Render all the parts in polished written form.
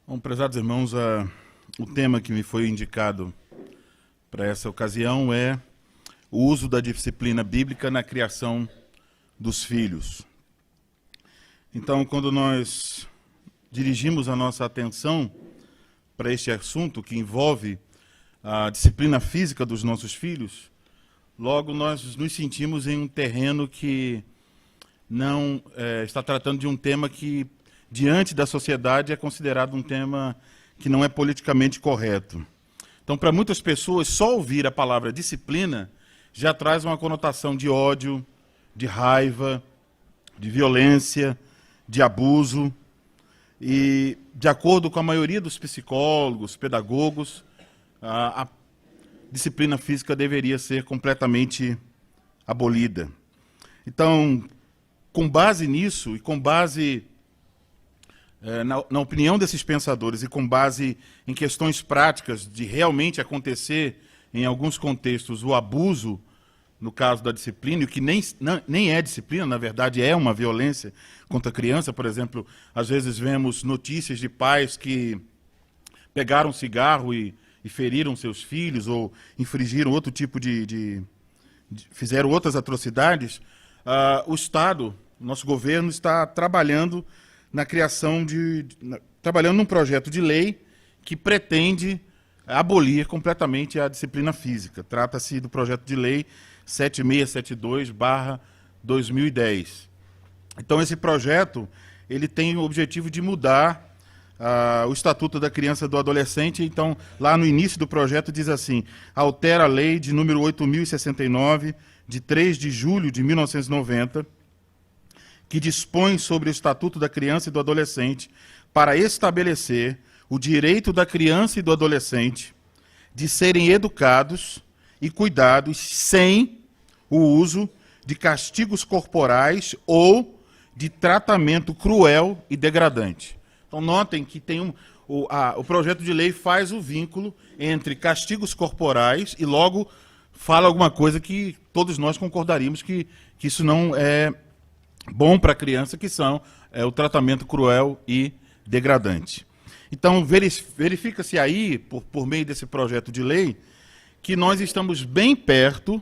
Bom, prezados irmãos, o tema que me foi indicado para essa ocasião é o uso da disciplina bíblica na criação dos filhos. Então, quando nós dirigimos a nossa atenção para este assunto que envolve a disciplina física dos nossos filhos, logo nós nos sentimos em um terreno que não está tratando de um tema que, diante da sociedade, é considerado um tema que não é politicamente correto. Então, para muitas pessoas, só ouvir a palavra disciplina já traz uma conotação de ódio, de raiva, de violência, de abuso. E, de acordo com a maioria dos psicólogos, pedagogos, a disciplina física deveria ser completamente abolida. Então, com base nisso e com base na opinião desses pensadores e com base em questões práticas de realmente acontecer em alguns contextos o abuso, no caso da disciplina, o que nem é disciplina, na verdade é uma violência contra a criança. Por exemplo, às vezes vemos notícias de pais que pegaram cigarro e feriram seus filhos ou infringiram outro tipo fizeram outras atrocidades. O Estado, nosso governo, está trabalhando na criação trabalhando num projeto de lei que pretende abolir completamente a disciplina física. Trata-se do projeto de lei 7672/2010. Então, esse projeto ele tem o objetivo de mudar o Estatuto da Criança e do Adolescente. Então, lá no início do projeto diz assim: altera a lei de número 8.069, de 3 de julho de 1990, que dispõe sobre o Estatuto da Criança e do Adolescente para estabelecer o direito da criança e do adolescente de serem educados e cuidados sem o uso de castigos corporais ou de tratamento cruel e degradante. Então, notem que tem o projeto de lei faz o vínculo entre castigos corporais e logo fala alguma coisa que todos nós concordaríamos que isso não é bom para a criança, que são o tratamento cruel e degradante. Então, verifica-se aí, por meio desse projeto de lei, que nós estamos bem perto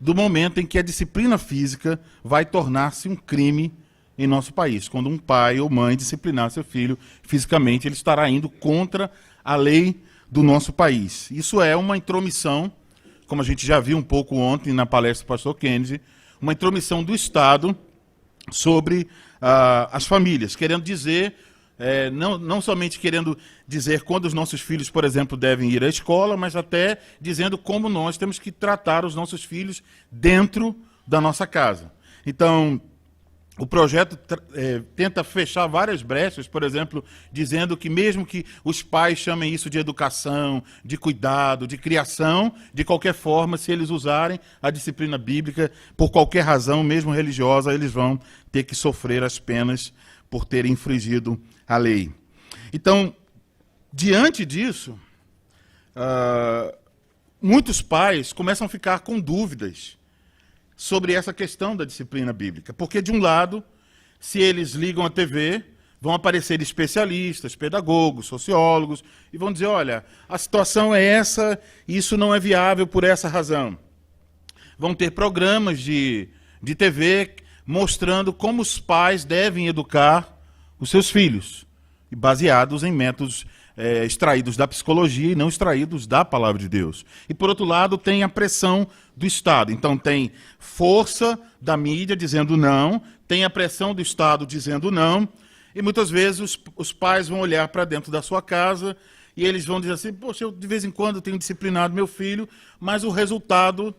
do momento em que a disciplina física vai tornar-se um crime em nosso país. Quando um pai ou mãe disciplinar seu filho fisicamente, ele estará indo contra a lei do nosso país. Isso é uma intromissão, como a gente já viu um pouco ontem na palestra do pastor Kennedy, uma intromissão do Estado sobre as famílias, querendo dizer, não somente querendo dizer quando os nossos filhos, por exemplo, devem ir à escola, mas até dizendo como nós temos que tratar os nossos filhos dentro da nossa casa. Então, o projeto tenta fechar várias brechas, por exemplo, dizendo que mesmo que os pais chamem isso de educação, de cuidado, de criação, de qualquer forma, se eles usarem a disciplina bíblica, por qualquer razão, mesmo religiosa, eles vão ter que sofrer as penas por terem infringido a lei. Então, diante disso, muitos pais começam a ficar com dúvidas sobre essa questão da disciplina bíblica. Porque, de um lado, se eles ligam a TV, vão aparecer especialistas, pedagogos, sociólogos, e vão dizer, olha, a situação é essa, isso não é viável por essa razão. Vão ter programas de TV mostrando como os pais devem educar os seus filhos, baseados em métodos extraídos da psicologia e não extraídos da palavra de Deus. E, por outro lado, tem a pressão do Estado. Então, tem força da mídia dizendo não, tem a pressão do Estado dizendo não, e muitas vezes os pais vão olhar para dentro da sua casa e eles vão dizer assim, poxa, eu de vez em quando tenho disciplinado meu filho, mas o resultado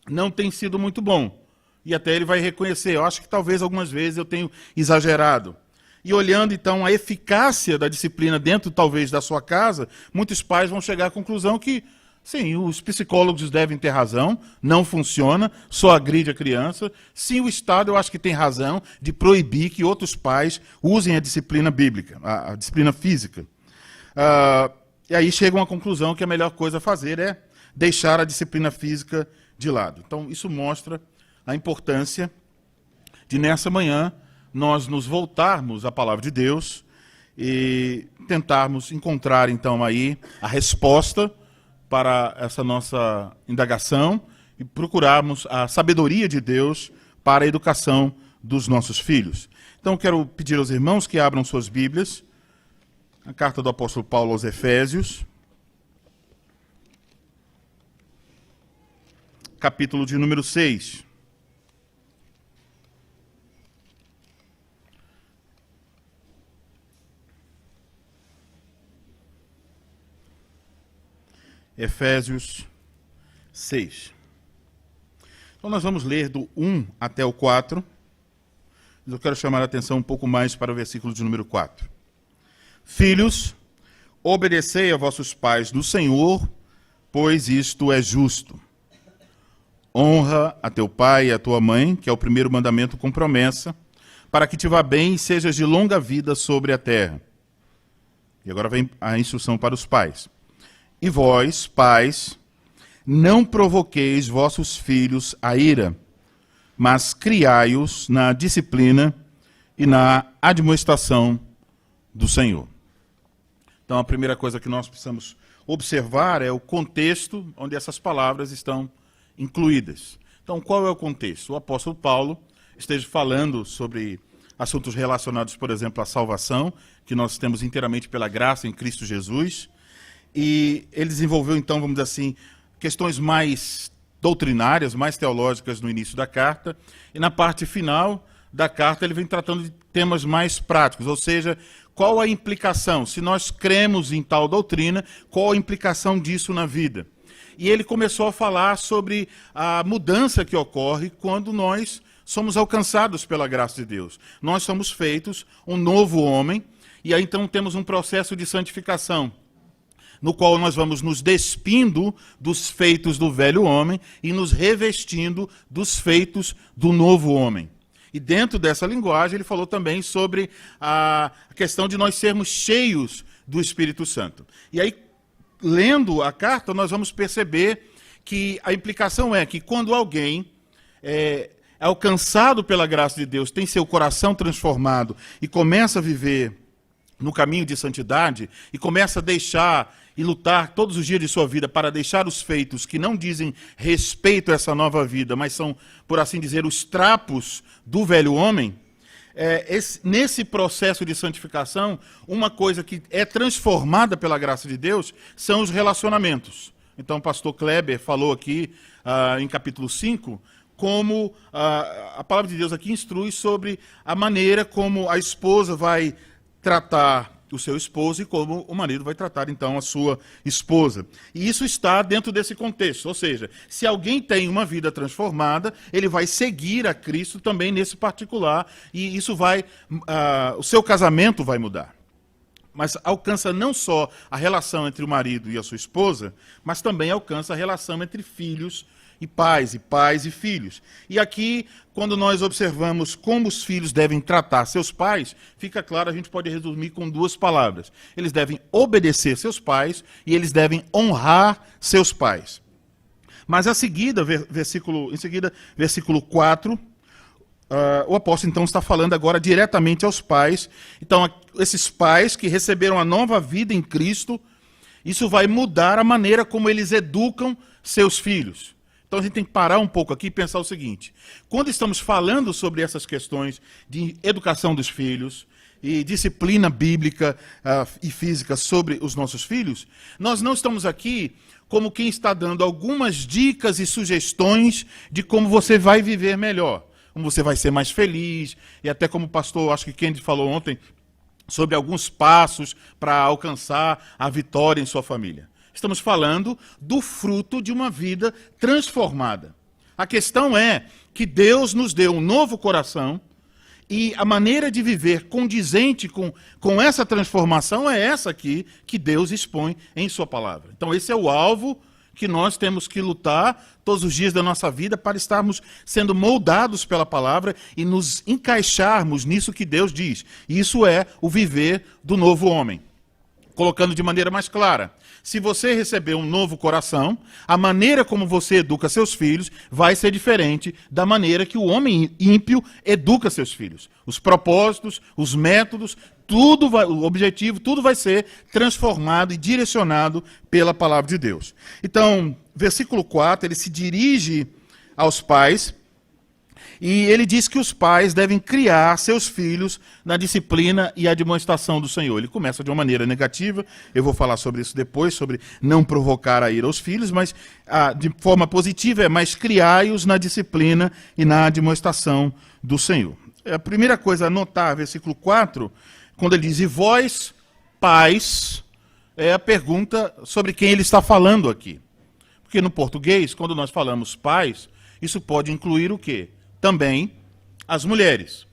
não tem sido muito bom. E até ele vai reconhecer, eu acho que talvez algumas vezes eu tenho exagerado. E olhando, então, a eficácia da disciplina dentro, talvez, da sua casa, muitos pais vão chegar à conclusão que, sim, os psicólogos devem ter razão, não funciona, só agride a criança. Sim, o Estado, eu acho que tem razão de proibir que outros pais usem a disciplina bíblica, a disciplina física. E aí chegam à conclusão que a melhor coisa a fazer é deixar a disciplina física de lado. Então, isso mostra a importância de, nessa manhã, nós nos voltarmos à palavra de Deus e tentarmos encontrar então aí a resposta para essa nossa indagação e procurarmos a sabedoria de Deus para a educação dos nossos filhos. Então quero pedir aos irmãos que abram suas Bíblias, a carta do apóstolo Paulo aos Efésios, capítulo de número 6. Efésios 6. Então nós vamos ler do 1 até o 4. Mas eu quero chamar a atenção um pouco mais para o versículo de número 4. Filhos, obedecei a vossos pais no Senhor, pois isto é justo. Honra a teu pai e a tua mãe, que é o primeiro mandamento com promessa, para que te vá bem e sejas de longa vida sobre a terra. E agora vem a instrução para os pais. E vós, pais, não provoqueis vossos filhos a ira, mas criai-os na disciplina e na admoestação do Senhor. Então, a primeira coisa que nós precisamos observar é o contexto onde essas palavras estão incluídas. Então, qual é o contexto? O apóstolo Paulo esteja falando sobre assuntos relacionados, por exemplo, à salvação, que nós temos inteiramente pela graça em Cristo Jesus. E ele desenvolveu, então, vamos dizer assim, questões mais doutrinárias, mais teológicas no início da carta. E na parte final da carta ele vem tratando de temas mais práticos, ou seja, qual a implicação? Se nós cremos em tal doutrina, qual a implicação disso na vida? E ele começou a falar sobre a mudança que ocorre quando nós somos alcançados pela graça de Deus. Nós somos feitos um novo homem, e aí então temos um processo de santificação, no qual nós vamos nos despindo dos feitos do velho homem e nos revestindo dos feitos do novo homem. E dentro dessa linguagem ele falou também sobre a questão de nós sermos cheios do Espírito Santo. E aí, lendo a carta, nós vamos perceber que a implicação é que quando alguém é alcançado pela graça de Deus, tem seu coração transformado e começa a viver no caminho de santidade e começa a deixar e lutar todos os dias de sua vida para deixar os feitos que não dizem respeito a essa nova vida, mas são, por assim dizer, os trapos do velho homem, nesse processo de santificação, uma coisa que é transformada pela graça de Deus são os relacionamentos. Então o pastor Kleber falou aqui em capítulo 5, como a palavra de Deus aqui instrui sobre a maneira como a esposa vai tratar o seu esposo e como o marido vai tratar, então, a sua esposa. E isso está dentro desse contexto, ou seja, se alguém tem uma vida transformada, ele vai seguir a Cristo também nesse particular, e isso vai, o seu casamento vai mudar. Mas alcança não só a relação entre o marido e a sua esposa, mas também alcança a relação entre filhos e pais e filhos. E aqui, quando nós observamos como os filhos devem tratar seus pais, fica claro, a gente pode resumir com duas palavras. Eles devem obedecer seus pais e eles devem honrar seus pais. Mas em seguida, versículo 4, o apóstolo então está falando agora diretamente aos pais. Então, esses pais que receberam a nova vida em Cristo, isso vai mudar a maneira como eles educam seus filhos. Então a gente tem que parar um pouco aqui e pensar o seguinte: quando estamos falando sobre essas questões de educação dos filhos e disciplina bíblica e física sobre os nossos filhos, nós não estamos aqui como quem está dando algumas dicas e sugestões de como você vai viver melhor, como você vai ser mais feliz, e até como o pastor, acho que Kennedy falou ontem, sobre alguns passos para alcançar a vitória em sua família. Estamos falando do fruto de uma vida transformada. A questão é que Deus nos deu um novo coração e a maneira de viver condizente com essa transformação é essa aqui que Deus expõe em sua palavra. Então esse é o alvo que nós temos que lutar todos os dias da nossa vida para estarmos sendo moldados pela palavra e nos encaixarmos nisso que Deus diz. E isso é o viver do novo homem. Colocando de maneira mais clara, se você receber um novo coração, a maneira como você educa seus filhos vai ser diferente da maneira que o homem ímpio educa seus filhos. Os propósitos, os métodos, tudo vai, o objetivo, tudo vai ser transformado e direcionado pela palavra de Deus. Então, versículo 4, ele se dirige aos pais. E ele diz que os pais devem criar seus filhos na disciplina e admoestação do Senhor. Ele começa de uma maneira negativa, eu vou falar sobre isso depois, sobre não provocar a ira aos filhos, mas de forma positiva mas criai-os na disciplina e na admoestação do Senhor. A primeira coisa a notar, versículo 4, quando ele diz, e vós, pais, é a pergunta sobre quem ele está falando aqui. Porque no português, quando nós falamos pais, isso pode incluir o quê? Também as mulheres.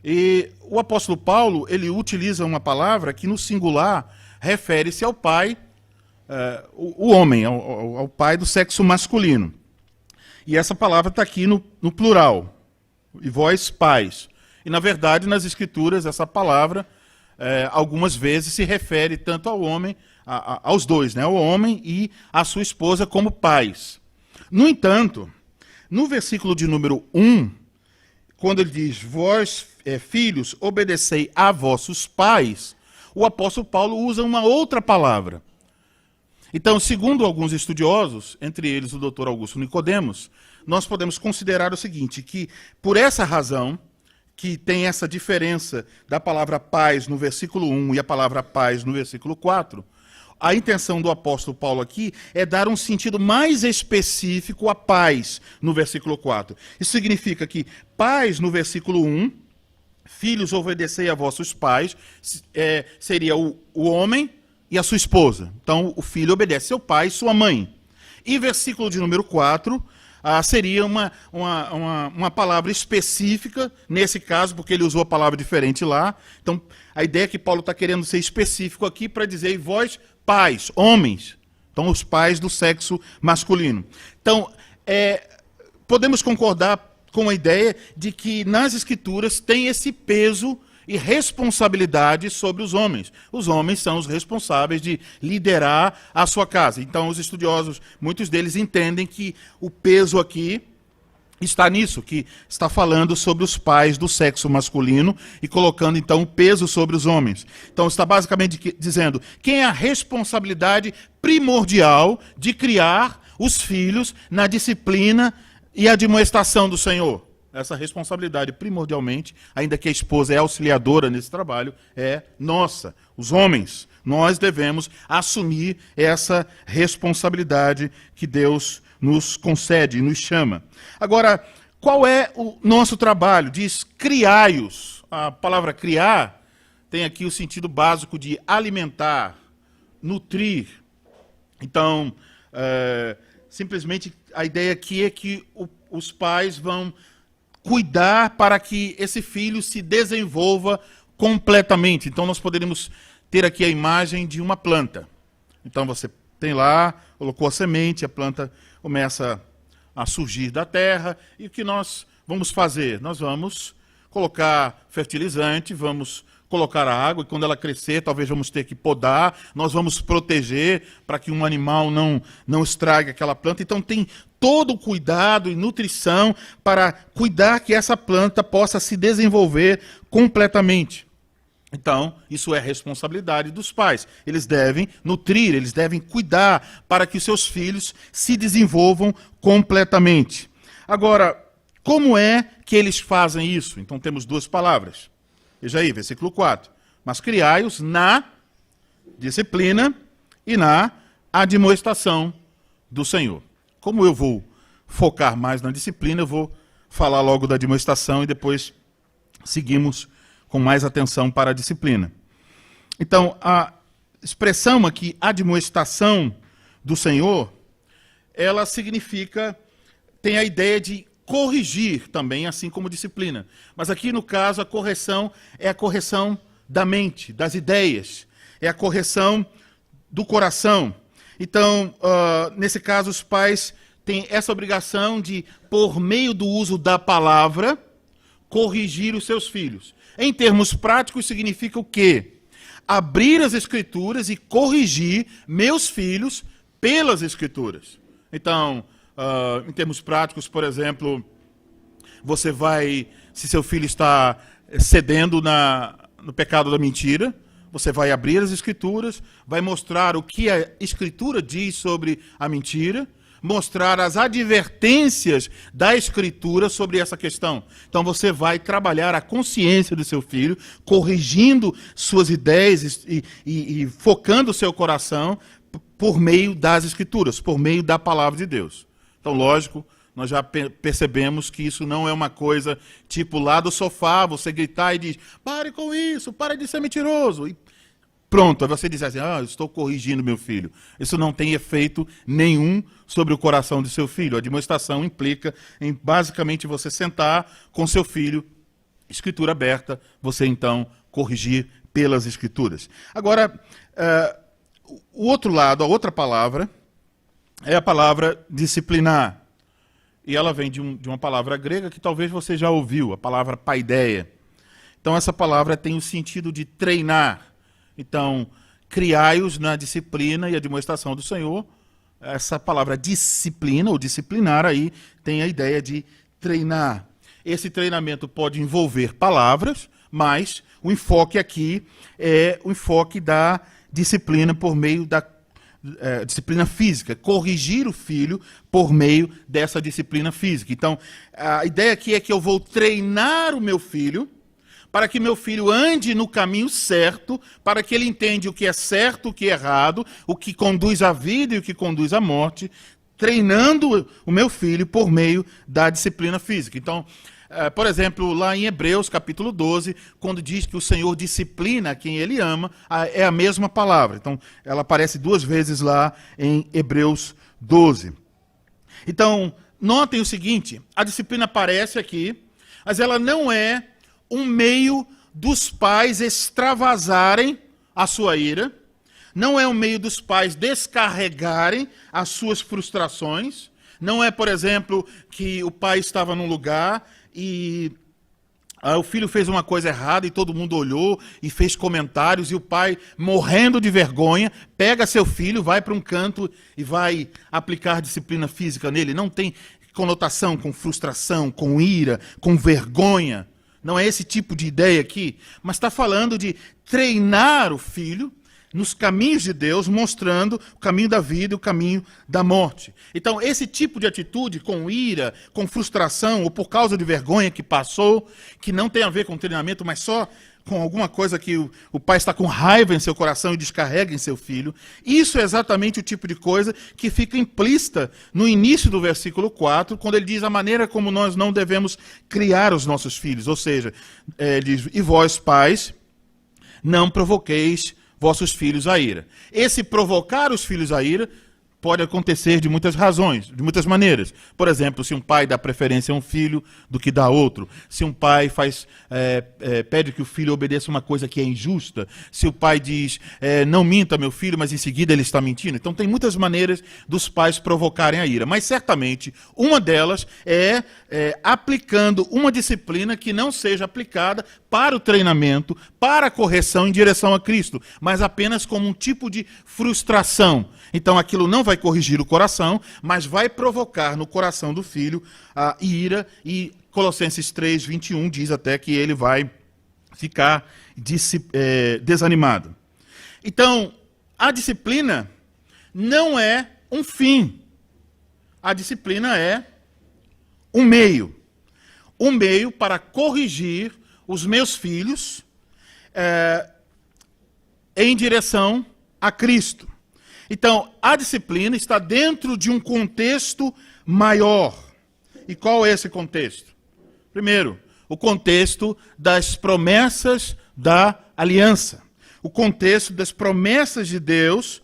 E o apóstolo Paulo, ele utiliza uma palavra que no singular refere-se ao pai, o homem, ao pai do sexo masculino. E essa palavra está aqui no plural, e vós pais. E na verdade, nas escrituras, essa palavra algumas vezes se refere tanto ao homem, aos dois, né? Ao homem e à sua esposa como pais. No entanto, no versículo de número 1, quando ele diz, vós, filhos, obedecei a vossos pais, o apóstolo Paulo usa uma outra palavra. Então, segundo alguns estudiosos, entre eles o Dr. Augusto Nicodemos, nós podemos considerar o seguinte, que por essa razão, que tem essa diferença da palavra pais no versículo 1 e a palavra pais no versículo 4, a intenção do apóstolo Paulo aqui é dar um sentido mais específico a pais no versículo 4. Isso significa que pais no versículo 1, filhos obedecei a vossos pais, seria o homem e a sua esposa. Então o filho obedece seu pai e sua mãe. E versículo de número 4 seria uma palavra específica, nesse caso, porque ele usou a palavra diferente lá. Então a ideia é que Paulo está querendo ser específico aqui para dizer, vós pais, homens, então os pais do sexo masculino. Então, podemos concordar com a ideia de que nas escrituras tem esse peso e responsabilidade sobre os homens. Os homens são os responsáveis de liderar a sua casa. Então, os estudiosos, muitos deles entendem que o peso aqui está nisso, que está falando sobre os pais do sexo masculino e colocando, então, o peso sobre os homens. Então, está basicamente dizendo quem é a responsabilidade primordial de criar os filhos na disciplina e admoestação do Senhor. Essa responsabilidade, primordialmente, ainda que a esposa é auxiliadora nesse trabalho, é nossa, os homens. Nós devemos assumir essa responsabilidade que Deus nos concede, nos chama. Agora, qual é o nosso trabalho? Diz criai-os. A palavra criar tem aqui o sentido básico de alimentar, nutrir. Então, simplesmente a ideia aqui é que os pais vão cuidar para que esse filho se desenvolva completamente. Então, nós poderíamos ter aqui a imagem de uma planta. Então, você tem lá, colocou a semente, a planta começa a surgir da terra, e o que nós vamos fazer? Nós vamos colocar fertilizante, vamos colocar a água, e quando ela crescer, talvez vamos ter que podar, nós vamos proteger para que um animal não estrague aquela planta. Então tem todo o cuidado e nutrição para cuidar que essa planta possa se desenvolver completamente. Então, isso é responsabilidade dos pais. Eles devem nutrir, eles devem cuidar para que os seus filhos se desenvolvam completamente. Agora, como é que eles fazem isso? Então, temos duas palavras. Veja aí, versículo 4. Mas criai-os na disciplina e na admoestação do Senhor. Como eu vou focar mais na disciplina, eu vou falar logo da admoestação e depois seguimos com mais atenção para a disciplina. Então, a expressão aqui, admoestação do Senhor, ela significa, tem a ideia de corrigir também, assim como disciplina. Mas aqui, no caso, a correção é a correção da mente, das ideias, é a correção do coração. Então, nesse caso, os pais têm essa obrigação de, por meio do uso da palavra, corrigir os seus filhos. Em termos práticos, significa o quê? abrir as Escrituras e corrigir meus filhos pelas Escrituras. Então, em termos práticos, por exemplo, você vai, se seu filho está cedendo no pecado da mentira, você vai abrir as Escrituras, vai mostrar o que a Escritura diz sobre a mentira, mostrar as advertências da Escritura sobre essa questão. Então você vai trabalhar a consciência do seu filho, corrigindo suas ideias e focando o seu coração por meio das Escrituras, por meio da palavra de Deus. Então, lógico, nós já percebemos que isso não é uma coisa tipo lá do sofá, você gritar e diz, pare com isso, pare de ser mentiroso. E pronto, aí você diz assim, eu estou corrigindo meu filho. Isso não tem efeito nenhum sobre o coração de seu filho. A admoestação implica em basicamente você sentar com seu filho, Escritura aberta, você então corrigir pelas Escrituras. Agora, o outro lado, a outra palavra, é a palavra disciplinar. E ela vem de uma palavra grega que talvez você já ouviu, a palavra paideia. Então essa palavra tem o sentido de treinar. Então, criai-os na disciplina e admoestação do Senhor. Essa palavra disciplina ou disciplinar aí tem a ideia de treinar. Esse treinamento pode envolver palavras, mas o enfoque aqui é o enfoque da disciplina por meio da disciplina física, corrigir o filho por meio dessa disciplina física. Então, a ideia aqui é que eu vou treinar o meu filho para que meu filho ande no caminho certo, para que ele entenda o que é certo, o que é errado, o que conduz à vida e o que conduz à morte, treinando o meu filho por meio da disciplina física. Então, por exemplo, lá em Hebreus, capítulo 12, quando diz que o Senhor disciplina quem Ele ama, é a mesma palavra. Então, ela aparece 2 vezes lá em Hebreus 12. Então, notem o seguinte, a disciplina aparece aqui, mas ela não é um meio dos pais extravasarem a sua ira, não é um meio dos pais descarregarem as suas frustrações, não é, por exemplo, que o pai estava num lugar e o filho fez uma coisa errada e todo mundo olhou e fez comentários e o pai, morrendo de vergonha, pega seu filho, vai para um canto e vai aplicar disciplina física nele. Não tem conotação com frustração, com ira, com vergonha. Não é esse tipo de ideia aqui, mas está falando de treinar o filho nos caminhos de Deus, mostrando o caminho da vida e o caminho da morte. Então, esse tipo de atitude com ira, com frustração, ou por causa de vergonha que passou, que não tem a ver com treinamento, mas só com alguma coisa que o pai está com raiva em seu coração e descarrega em seu filho, isso é exatamente o tipo de coisa que fica implícita no início do versículo 4, quando ele diz a maneira como nós não devemos criar os nossos filhos. Ou seja, ele diz, e vós, pais, não provoqueis vossos filhos à ira. Esse provocar os filhos à ira pode acontecer de muitas razões, de muitas maneiras. Por exemplo, se um pai dá preferência a um filho do que dá a outro. Se um pai pede que o filho obedeça uma coisa que é injusta. Se o pai diz, não minta meu filho, mas em seguida ele está mentindo. Então tem muitas maneiras dos pais provocarem a ira. Mas certamente uma delas é aplicando uma disciplina que não seja aplicada para o treinamento, para a correção em direção a Cristo, mas apenas como um tipo de frustração. Então aquilo não vai corrigir o coração, mas vai provocar no coração do filho a ira, e Colossenses 3, 21 diz até que ele vai ficar desanimado. Então, a disciplina não é um fim. A disciplina é um meio. Um meio para corrigir os meus filhos em direção a Cristo. Então, a disciplina está dentro de um contexto maior. E qual é esse contexto? Primeiro, o contexto das promessas da aliança. O contexto das promessas de Deus,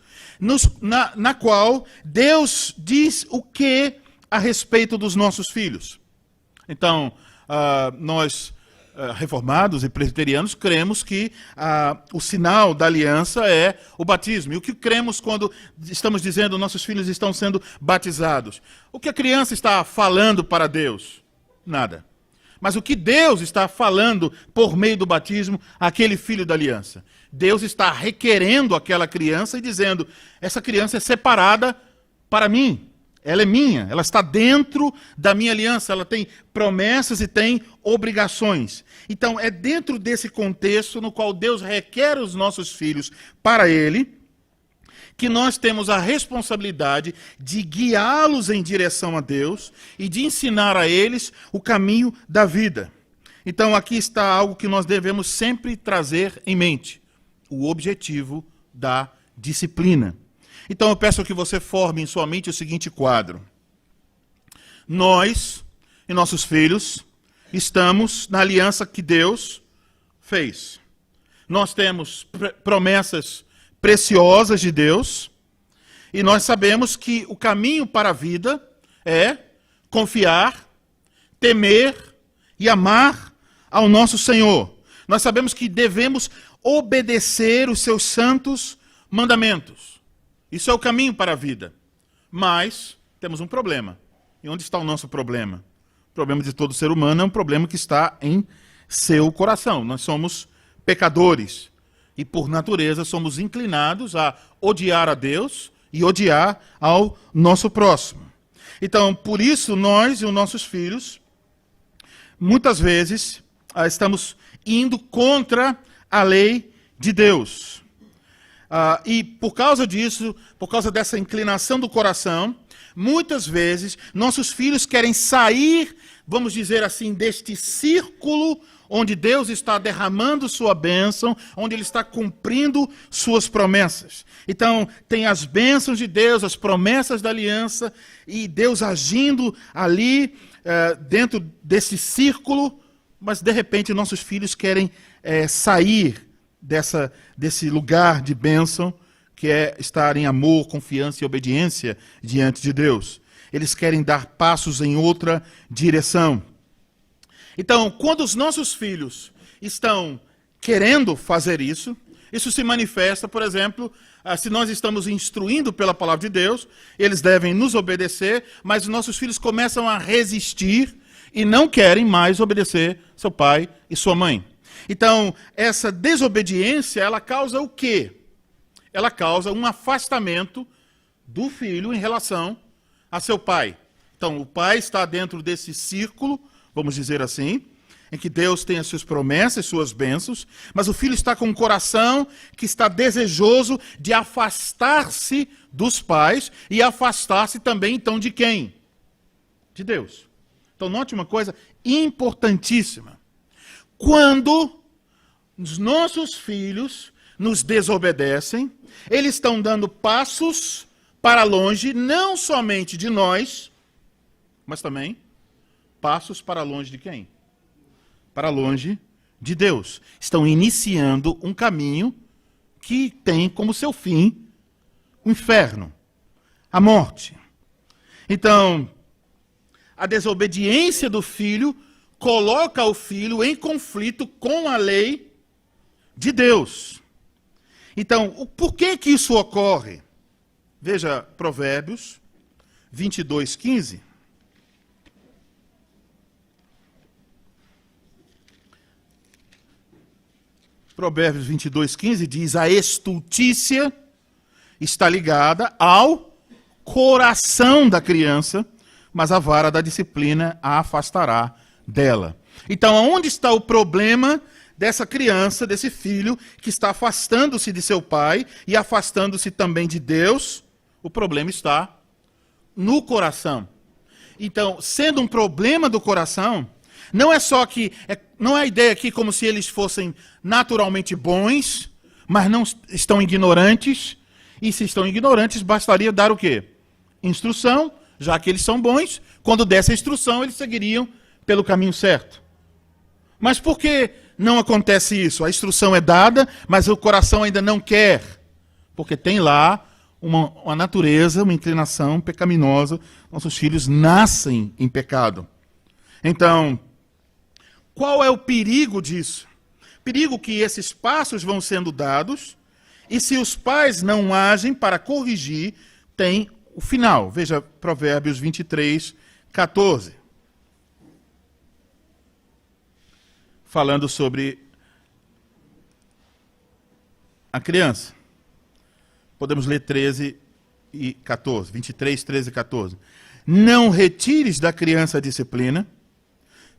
na qual Deus diz o que a respeito dos nossos filhos. Então, nós reformados e presbiterianos cremos que o sinal da aliança é o batismo. E o que cremos quando estamos dizendo nossos filhos estão sendo batizados? O que a criança está falando para Deus? Nada. Mas o que Deus está falando por meio do batismo àquele filho da aliança? Deus está requerendo aquela criança e dizendo, essa criança é separada para mim. Ela é minha, ela está dentro da minha aliança, ela tem promessas e tem obrigações. Então, é dentro desse contexto no qual Deus requer os nossos filhos para Ele, que nós temos a responsabilidade de guiá-los em direção a Deus e de ensinar a eles o caminho da vida. Então, aqui está algo que nós devemos sempre trazer em mente, o objetivo da disciplina. Então, eu peço que você forme em sua mente o seguinte quadro. Nós e nossos filhos estamos na aliança que Deus fez. Nós temos promessas preciosas de Deus, e nós sabemos que o caminho para a vida é confiar, temer e amar ao nosso Senhor. Nós sabemos que devemos obedecer os seus santos mandamentos. Isso é o caminho para a vida. Mas temos um problema. E onde está o nosso problema? O problema de todo ser humano é um problema que está em seu coração. Nós somos pecadores. E, por natureza, somos inclinados a odiar a Deus e odiar ao nosso próximo. Então, por isso, nós e os nossos filhos, muitas vezes, estamos indo contra a lei de Deus. E por causa disso, por causa dessa inclinação do coração, muitas vezes, nossos filhos querem sair, vamos dizer assim, deste círculo onde Deus está derramando sua bênção, onde Ele está cumprindo suas promessas. Então, tem as bênçãos de Deus, as promessas da aliança, e Deus agindo ali, dentro desse círculo, mas de repente nossos filhos querem sair desse lugar de bênção, que é estar em amor, confiança e obediência diante de Deus. Eles querem dar passos em outra direção. Então, quando os nossos filhos estão querendo fazer isso, isso se manifesta, por exemplo, se nós estamos instruindo pela palavra de Deus, eles devem nos obedecer, mas os nossos filhos começam a resistir e não querem mais obedecer seu pai e sua mãe. Então, essa desobediência, ela causa o quê? Ela causa um afastamento do filho em relação a seu pai. Então, o pai está dentro desse círculo, vamos dizer assim, em que Deus tem as suas promessas, suas bênçãos, mas o filho está com um coração que está desejoso de afastar-se dos pais e afastar-se também, então, de quem? De Deus. Então, note uma coisa importantíssima. Quando os nossos filhos nos desobedecem, eles estão dando passos para longe, não somente de nós, mas também passos para longe de quem? Para longe de Deus. Estão iniciando um caminho que tem como seu fim o inferno, a morte. Então, a desobediência do filho coloca o filho em conflito com a lei de Deus. Então, por que isso ocorre? Veja Provérbios 22:15. Provérbios 22:15 diz: a estultícia está ligada ao coração da criança, mas a vara da disciplina a afastará dela. Então, onde está o problema dessa criança, desse filho, que está afastando-se de seu pai e afastando-se também de Deus? O problema está no coração. Então, sendo um problema do coração, não é só que, não é a ideia aqui como se eles fossem naturalmente bons, mas não estão ignorantes, e se estão ignorantes, bastaria dar o quê? Instrução, já que eles são bons, quando desse a instrução, eles seguiriam pelo caminho certo. Mas por que não acontece isso? A instrução é dada, mas o coração ainda não quer, porque tem lá uma natureza, uma inclinação pecaminosa. Nossos filhos nascem em pecado. Então, qual é o perigo disso? Perigo que esses passos vão sendo dados, e se os pais não agem para corrigir, tem o final. Veja Provérbios 23:14. falando sobre a criança. Podemos ler 13 e 14, 23, 13 e 14. Não retires da criança a disciplina,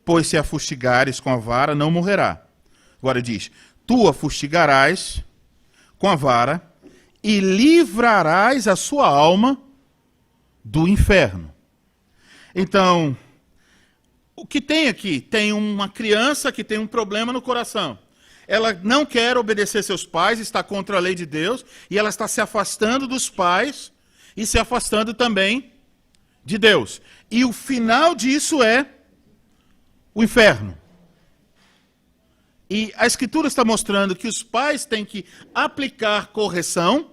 pois se a fustigares com a vara, não morrerá. Agora diz, tu a fustigarás com a vara e livrarás a sua alma do inferno. Então, o que tem aqui? Tem uma criança que tem um problema no coração. Ela não quer obedecer seus pais, está contra a lei de Deus, e ela está se afastando dos pais e se afastando também de Deus. E o final disso é o inferno. E a Escritura está mostrando que os pais têm que aplicar correção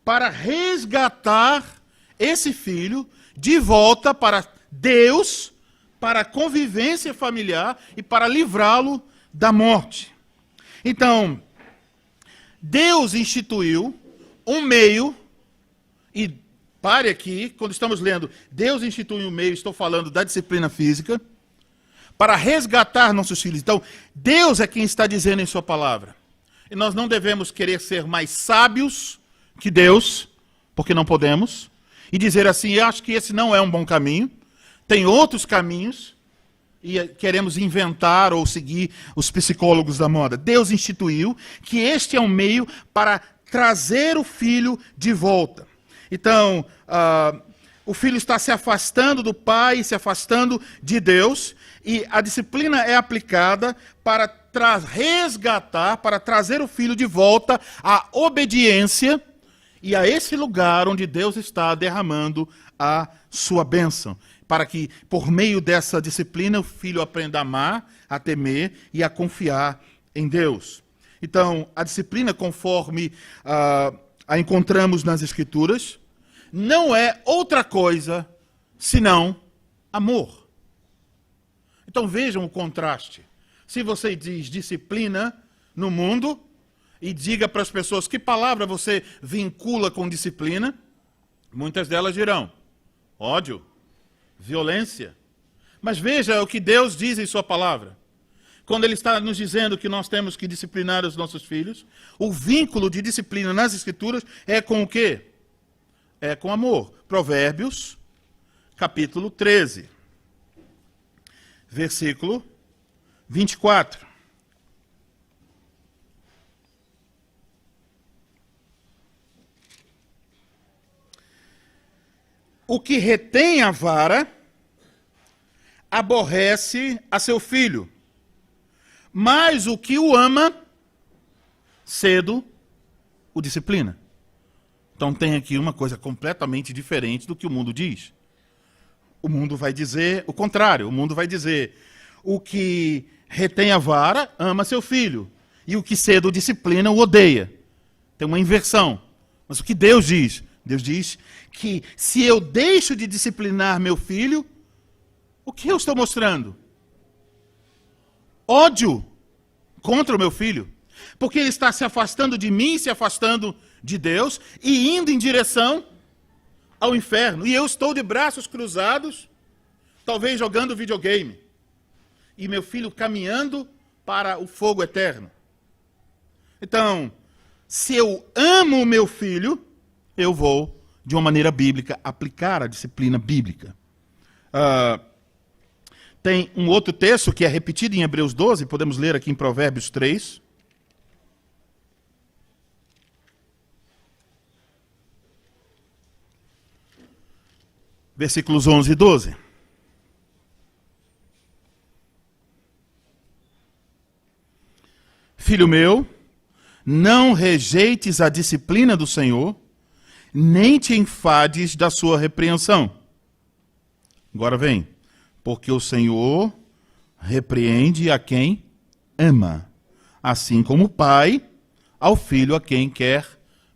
para resgatar esse filho de volta para Deus, para a convivência familiar e para livrá-lo da morte. Então, Deus instituiu um meio, e pare aqui, quando estamos lendo, Deus institui um meio, estou falando da disciplina física, para resgatar nossos filhos. Então, Deus é quem está dizendo em sua palavra. E nós não devemos querer ser mais sábios que Deus, porque não podemos, e dizer assim, eu acho que esse não é um bom caminho, tem outros caminhos, e queremos inventar ou seguir os psicólogos da moda. Deus instituiu que este é um meio para trazer o filho de volta. Então, o filho está se afastando do pai, se afastando de Deus, e a disciplina é aplicada para resgatar, para trazer o filho de volta à obediência e a esse lugar onde Deus está derramando a sua bênção. Para que, por meio dessa disciplina, o filho aprenda a amar, a temer e a confiar em Deus. Então, a disciplina, conforme a encontramos nas Escrituras, não é outra coisa senão amor. Então vejam o contraste. Se você diz disciplina no mundo, e diga para as pessoas que palavra você vincula com disciplina, muitas delas dirão ódio, violência. Mas veja o que Deus diz em sua palavra. Quando Ele está nos dizendo que nós temos que disciplinar os nossos filhos, o vínculo de disciplina nas Escrituras é com o quê? É com amor. Provérbios, capítulo 13, versículo 24. O que retém a vara aborrece a seu filho, mas o que o ama, cedo o disciplina. Então tem aqui uma coisa completamente diferente do que o mundo diz. O mundo vai dizer o contrário. O mundo vai dizer, o que retém a vara, ama seu filho. E o que cedo o disciplina, o odeia. Tem uma inversão. Mas o que Deus diz? Deus diz que se eu deixo de disciplinar meu filho, o que eu estou mostrando? Ódio contra o meu filho. Porque ele está se afastando de mim, se afastando de Deus e indo em direção ao inferno. E eu estou de braços cruzados, talvez jogando videogame. E meu filho caminhando para o fogo eterno. Então, se eu amo o meu filho, eu vou, de uma maneira bíblica, aplicar a disciplina bíblica. Tem um outro texto que é repetido em Hebreus 12, podemos ler aqui em Provérbios 3. Versículos 11 e 12. Filho meu, não rejeites a disciplina do Senhor, nem te enfades da sua repreensão. Agora vem. Porque o Senhor repreende a quem ama, assim como o pai ao filho a quem quer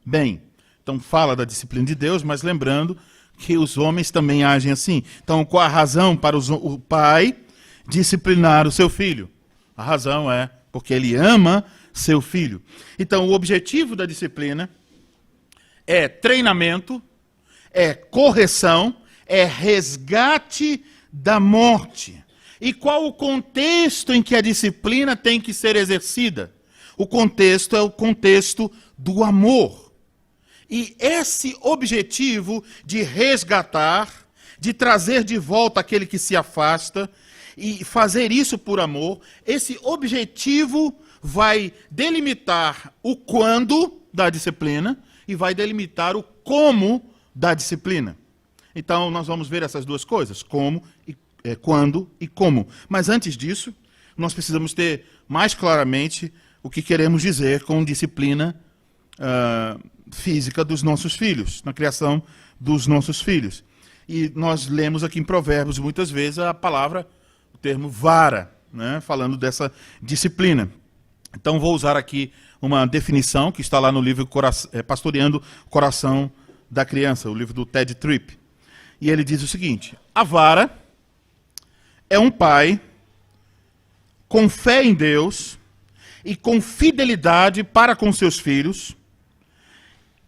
bem. Então fala da disciplina de Deus, mas lembrando que os homens também agem assim. Então qual a razão para o pai disciplinar o seu filho? A razão é porque ele ama seu filho. Então o objetivo da disciplina é treinamento, é correção, é resgate da morte. E qual o contexto em que a disciplina tem que ser exercida? O contexto é o contexto do amor. E esse objetivo de resgatar, de trazer de volta aquele que se afasta, e fazer isso por amor, esse objetivo vai delimitar o quando da disciplina e vai delimitar o como da disciplina. Então, nós vamos ver essas duas coisas, quando e como. Mas antes disso, nós precisamos ter mais claramente o que queremos dizer com disciplina física dos nossos filhos, na criação dos nossos filhos. E nós lemos aqui em Provérbios muitas vezes a palavra, o termo vara, né, falando dessa disciplina. Então vou usar aqui uma definição que está lá no livro Pastoreando o Coração da Criança, o livro do Ted Tripp. E ele diz o seguinte: a vara é um pai com fé em Deus e com fidelidade para com seus filhos,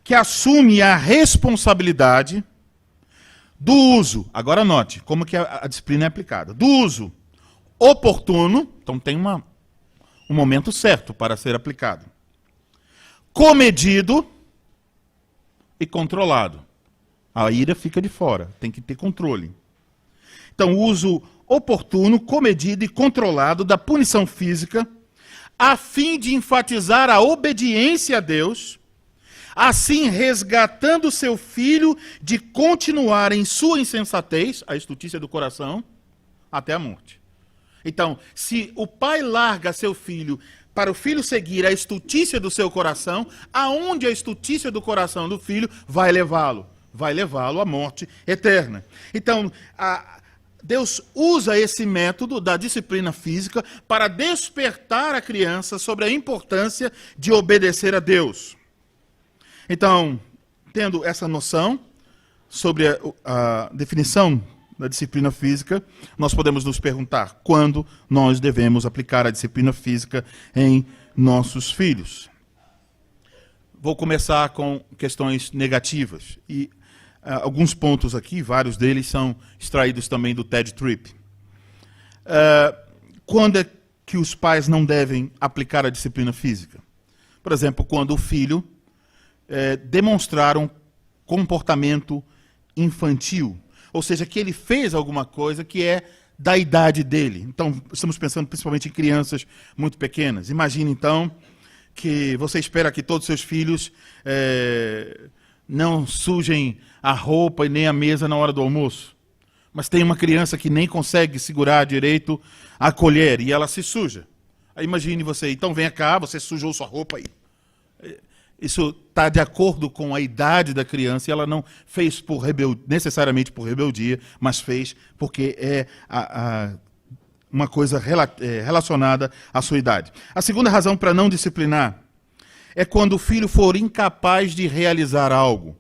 que assume a responsabilidade do uso, agora note como que a disciplina é aplicada, do uso oportuno, então tem um momento certo para ser aplicado, comedido e controlado. A ira fica de fora, tem que ter controle. Então, uso oportuno, comedido e controlado da punição física, a fim de enfatizar a obediência a Deus, assim resgatando seu filho de continuar em sua insensatez, a estultícia do coração, até a morte. Então, se o pai larga seu filho para o filho seguir a estultícia do seu coração, aonde a estultícia do coração do filho vai levá-lo? Vai levá-lo à morte eterna. Então, Deus usa esse método da disciplina física para despertar a criança sobre a importância de obedecer a Deus. Então, tendo essa noção sobre a definição da disciplina física, nós podemos nos perguntar quando nós devemos aplicar a disciplina física em nossos filhos. Vou começar com questões negativas. E alguns pontos aqui, vários deles são extraídos também do Ted Tripp. Quando é que os pais não devem aplicar a disciplina física? Por exemplo, quando o filho demonstrar um comportamento infantil, ou seja, que ele fez alguma coisa que é da idade dele. Então, estamos pensando principalmente em crianças muito pequenas. Imagine, então, que você espera que todos os seus filhos não sujem a roupa e nem a mesa na hora do almoço. Mas tem uma criança que nem consegue segurar direito a colher e ela se suja. Aí imagine você, então venha cá, você sujou sua roupa aí. Isso está de acordo com a idade da criança e ela não fez necessariamente por rebeldia, mas fez porque é uma coisa relacionada à sua idade. A segunda razão para não disciplinar é quando o filho for incapaz de realizar algo,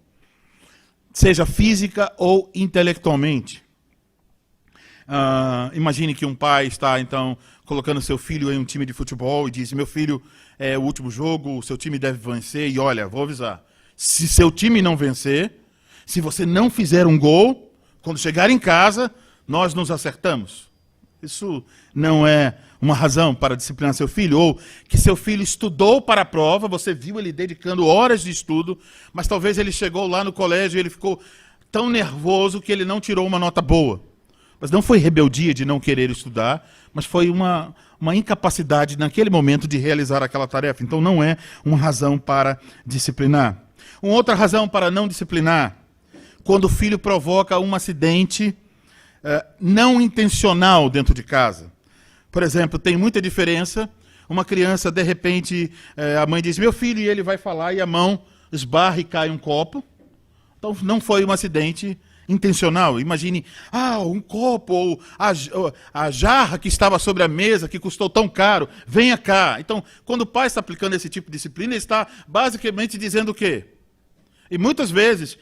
seja física ou intelectualmente. Imagine que um pai está, então, colocando seu filho em um time de futebol e diz: meu filho, é o último jogo, o seu time deve vencer, e olha, vou avisar, se seu time não vencer, se você não fizer um gol, quando chegar em casa, nós nos acertamos. Isso não é uma razão para disciplinar seu filho, ou que seu filho estudou para a prova, você viu ele dedicando horas de estudo, mas talvez ele chegou lá no colégio e ele ficou tão nervoso que ele não tirou uma nota boa. Mas não foi rebeldia de não querer estudar, mas foi uma incapacidade naquele momento de realizar aquela tarefa. Então não é uma razão para disciplinar. Uma outra razão para não disciplinar, quando o filho provoca um acidente não intencional dentro de casa. Por exemplo, tem muita diferença. Uma criança, de repente, a mãe diz: meu filho, e ele vai falar, e a mão esbarra e cai um copo. Então não foi um acidente intencional. Imagine, um copo, ou a jarra que estava sobre a mesa, que custou tão caro, venha cá. Então, quando o pai está aplicando esse tipo de disciplina, ele está basicamente dizendo o quê? E muitas vezes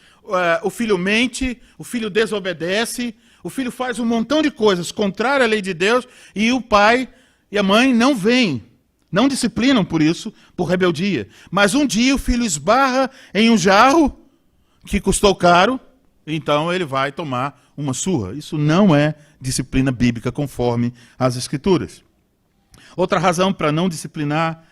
o filho mente, o filho desobedece, o filho faz um montão de coisas contrárias à lei de Deus, e o pai e a mãe não vêm, não disciplinam por isso, por rebeldia. Mas um dia o filho esbarra em um jarro que custou caro, então ele vai tomar uma surra. Isso não é disciplina bíblica conforme as Escrituras. Outra razão para não disciplinar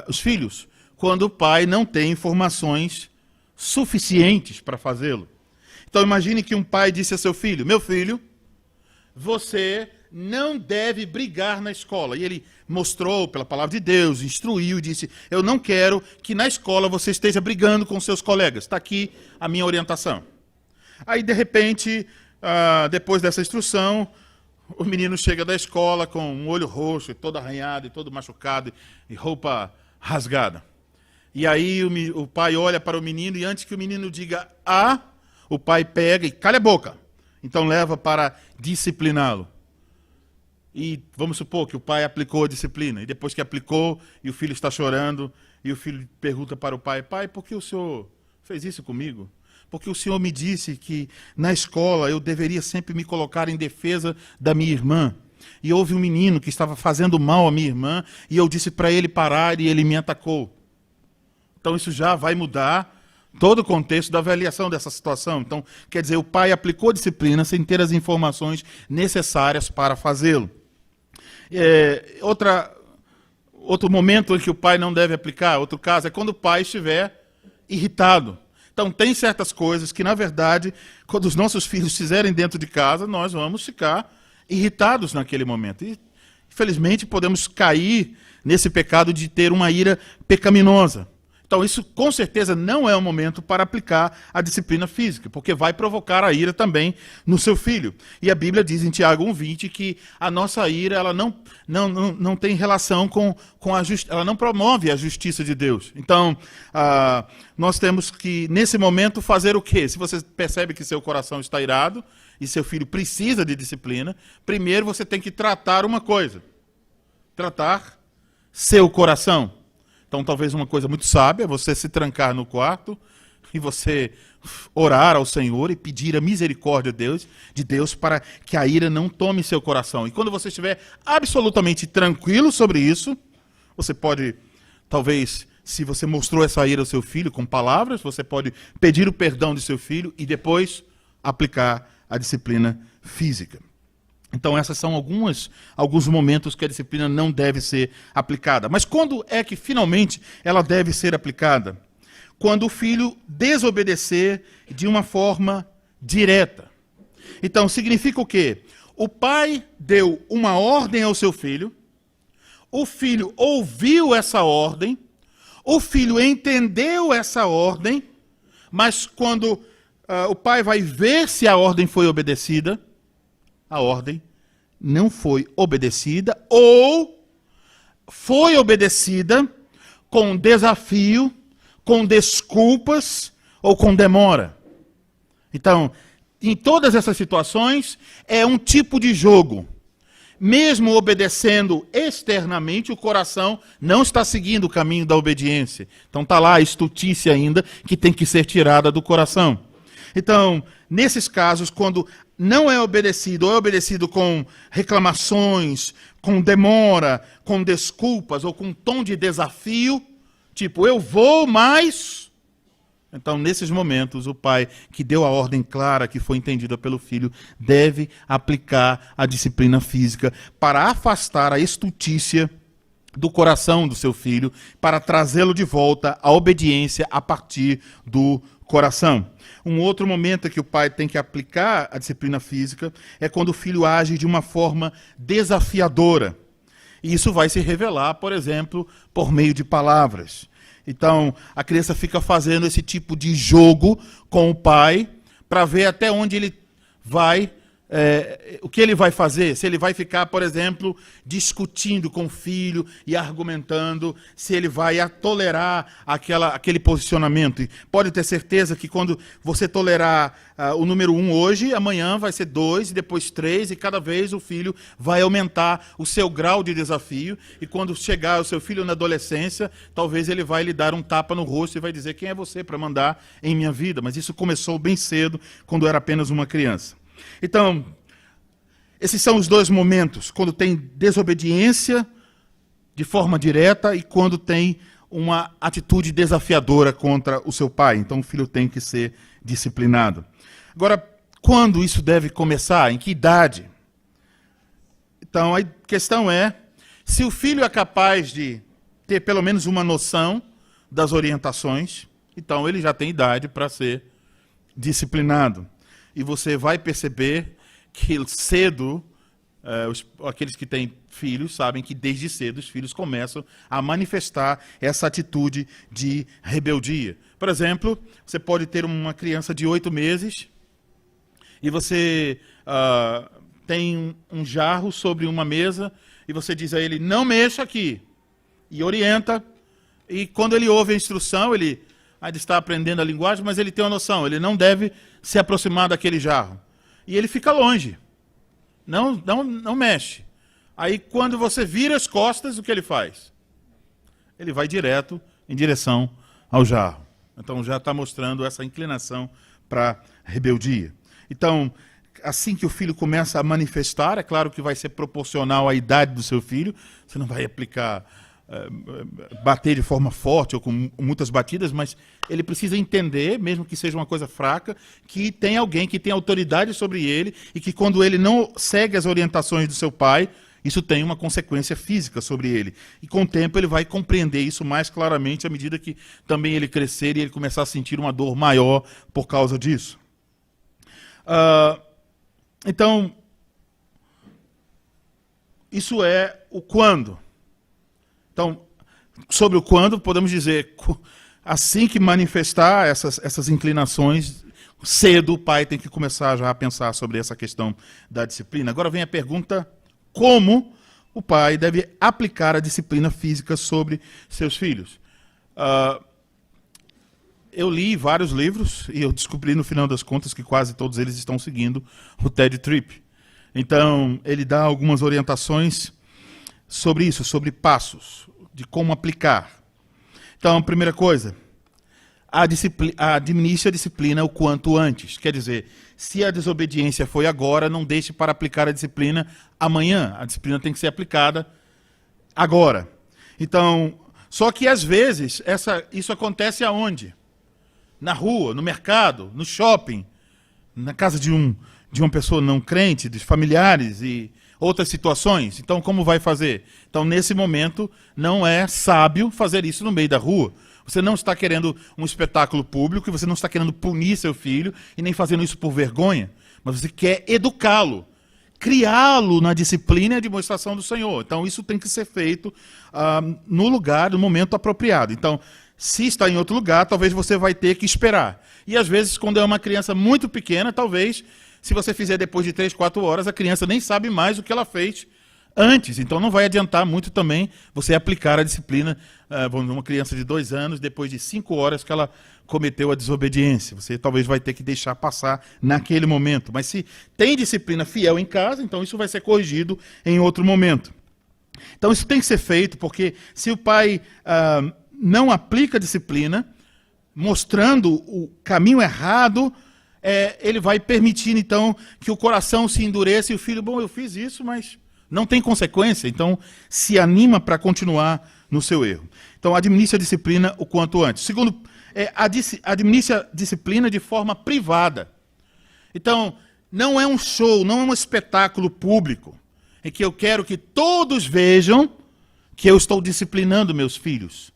os filhos, quando o pai não tem informações suficientes para fazê-lo. Então imagine que um pai disse a seu filho: meu filho, você não deve brigar na escola. E ele mostrou pela palavra de Deus, instruiu e disse: eu não quero que na escola você esteja brigando com seus colegas. Está aqui a minha orientação. Aí, de repente, depois dessa instrução, o menino chega da escola com um olho roxo, todo arranhado, e todo machucado, e roupa rasgada. E aí o pai olha para o menino, e antes que o menino diga "ah", o pai pega e calha a boca. Então leva para discipliná-lo. E vamos supor que o pai aplicou a disciplina, e depois que aplicou, e o filho está chorando, e o filho pergunta para o pai: pai, por que o senhor fez isso comigo? Porque o senhor me disse que na escola eu deveria sempre me colocar em defesa da minha irmã. E houve um menino que estava fazendo mal à minha irmã, e eu disse para ele parar, e ele me atacou. Então isso já vai mudar todo o contexto da avaliação dessa situação. Então, quer dizer, o pai aplicou disciplina sem ter as informações necessárias para fazê-lo. Outro momento em que o pai não deve aplicar, outro caso, é quando o pai estiver irritado. Então, tem certas coisas que, na verdade, quando os nossos filhos fizerem dentro de casa, nós vamos ficar irritados naquele momento. E, infelizmente, podemos cair nesse pecado de ter uma ira pecaminosa. Então, isso com certeza não é o momento para aplicar a disciplina física, porque vai provocar a ira também no seu filho. E a Bíblia diz em Tiago 1,20 que a nossa ira ela não tem relação com a justiça, ela não promove a justiça de Deus. Então, nós temos que, nesse momento, fazer o quê? Se você percebe que seu coração está irado e seu filho precisa de disciplina, primeiro você tem que tratar uma coisa: tratar seu coração. Então, talvez uma coisa muito sábia é você se trancar no quarto e você orar ao Senhor e pedir a misericórdia de Deus para que a ira não tome seu coração. E quando você estiver absolutamente tranquilo sobre isso, você pode, talvez, se você mostrou essa ira ao seu filho com palavras, você pode pedir o perdão de seu filho e depois aplicar a disciplina física. Então, esses são alguns momentos que a disciplina não deve ser aplicada. Mas quando é que, finalmente, ela deve ser aplicada? Quando o filho desobedecer de uma forma direta. Então, significa o quê? O pai deu uma ordem ao seu filho, o filho ouviu essa ordem, o filho entendeu essa ordem, mas quando o pai vai ver se a ordem foi obedecida, a ordem não foi obedecida ou foi obedecida com desafio, com desculpas ou com demora. Então, em todas essas situações, é um tipo de jogo. Mesmo obedecendo externamente, o coração não está seguindo o caminho da obediência. Então está lá a estultícia ainda que tem que ser tirada do coração. Então, nesses casos, quando não é obedecido, ou é obedecido com reclamações, com demora, com desculpas, ou com um tom de desafio, tipo, eu vou, mas... Então, nesses momentos, o pai que deu a ordem clara, que foi entendida pelo filho, deve aplicar a disciplina física para afastar a estultícia do coração do seu filho, para trazê-lo de volta à obediência a partir do coração. Um outro momento em que o pai tem que aplicar a disciplina física é quando o filho age de uma forma desafiadora. E isso vai se revelar, por exemplo, por meio de palavras. Então, a criança fica fazendo esse tipo de jogo com o pai para ver até onde ele vai, o que ele vai fazer. Se ele vai ficar, por exemplo, discutindo com o filho e argumentando, se ele vai tolerar aquele posicionamento. E pode ter certeza que quando você tolerar o número 1 hoje, amanhã vai ser 2, e depois 3, e cada vez o filho vai aumentar o seu grau de desafio. E quando chegar o seu filho na adolescência, talvez ele vai lhe dar um tapa no rosto e vai dizer: quem é você para mandar em minha vida? Mas isso começou bem cedo, quando era apenas uma criança. Então, esses são os dois momentos, quando tem desobediência de forma direta e quando tem uma atitude desafiadora contra o seu pai. Então, o filho tem que ser disciplinado. Agora, quando isso deve começar? Em que idade? Então, a questão é se o filho é capaz de ter pelo menos uma noção das orientações, então ele já tem idade para ser disciplinado. E você vai perceber que cedo, aqueles que têm filhos sabem que desde cedo os filhos começam a manifestar essa atitude de rebeldia. Por exemplo, você pode ter uma criança de 8 meses e você tem um jarro sobre uma mesa e você diz a ele, não mexa aqui, e orienta, e quando ele ouve a instrução, ele ainda está aprendendo a linguagem, mas ele tem uma noção, ele não deve se aproximar daquele jarro. E ele fica longe, não mexe. Aí quando você vira as costas, o que ele faz? Ele vai direto em direção ao jarro. Então já está mostrando essa inclinação para rebeldia. Então, assim que o filho começa a manifestar, é claro que vai ser proporcional à idade do seu filho, você não vai aplicar, bater de forma forte ou com muitas batidas, mas ele precisa entender, mesmo que seja uma coisa fraca, que tem alguém que tem autoridade sobre ele e que quando ele não segue as orientações do seu pai, isso tem uma consequência física sobre ele. E com o tempo ele vai compreender isso mais claramente à medida que também ele crescer e ele começar a sentir uma dor maior por causa disso. Então, isso é o quando. Então, sobre o quando, podemos dizer, assim que manifestar essas inclinações, cedo o pai tem que começar já a pensar sobre essa questão da disciplina. Agora vem a pergunta, como o pai deve aplicar a disciplina física sobre seus filhos? Eu li vários livros e eu descobri no final das contas que quase todos eles estão seguindo o Ted Tripp. Então, ele dá algumas orientações sobre isso, sobre passos, de como aplicar. Então, a primeira coisa, administre a disciplina o quanto antes. Quer dizer, se a desobediência foi agora, não deixe para aplicar a disciplina amanhã. A disciplina tem que ser aplicada agora. Então, só que às vezes, isso acontece aonde? Na rua, no mercado, no shopping, na casa de uma pessoa não crente, dos familiares e outras situações. Então, como vai fazer? Então, nesse momento, não é sábio fazer isso no meio da rua. Você não está querendo um espetáculo público e você não está querendo punir seu filho e nem fazendo isso por vergonha, mas você quer educá-lo, criá-lo na disciplina e a demonstração do Senhor. Então, isso tem que ser feito no lugar, no momento apropriado. Então, se está em outro lugar, talvez você vai ter que esperar. E, às vezes, quando é uma criança muito pequena, talvez, se você fizer depois de 3, 4 horas, a criança nem sabe mais o que ela fez antes. Então, não vai adiantar muito também você aplicar a disciplina uma criança de 2 anos, depois de 5 horas que ela cometeu a desobediência. Você talvez vai ter que deixar passar naquele momento. Mas se tem disciplina fiel em casa, então isso vai ser corrigido em outro momento. Então, isso tem que ser feito, porque se o pai não aplica a disciplina, mostrando o caminho errado, ele vai permitir, então, que o coração se endureça e o filho, bom, eu fiz isso, mas não tem consequência, então se anima para continuar no seu erro. Então, administre a disciplina o quanto antes. Segundo, administre a disciplina de forma privada. Então, não é um show, não é um espetáculo público, em que eu quero que todos vejam que eu estou disciplinando meus filhos.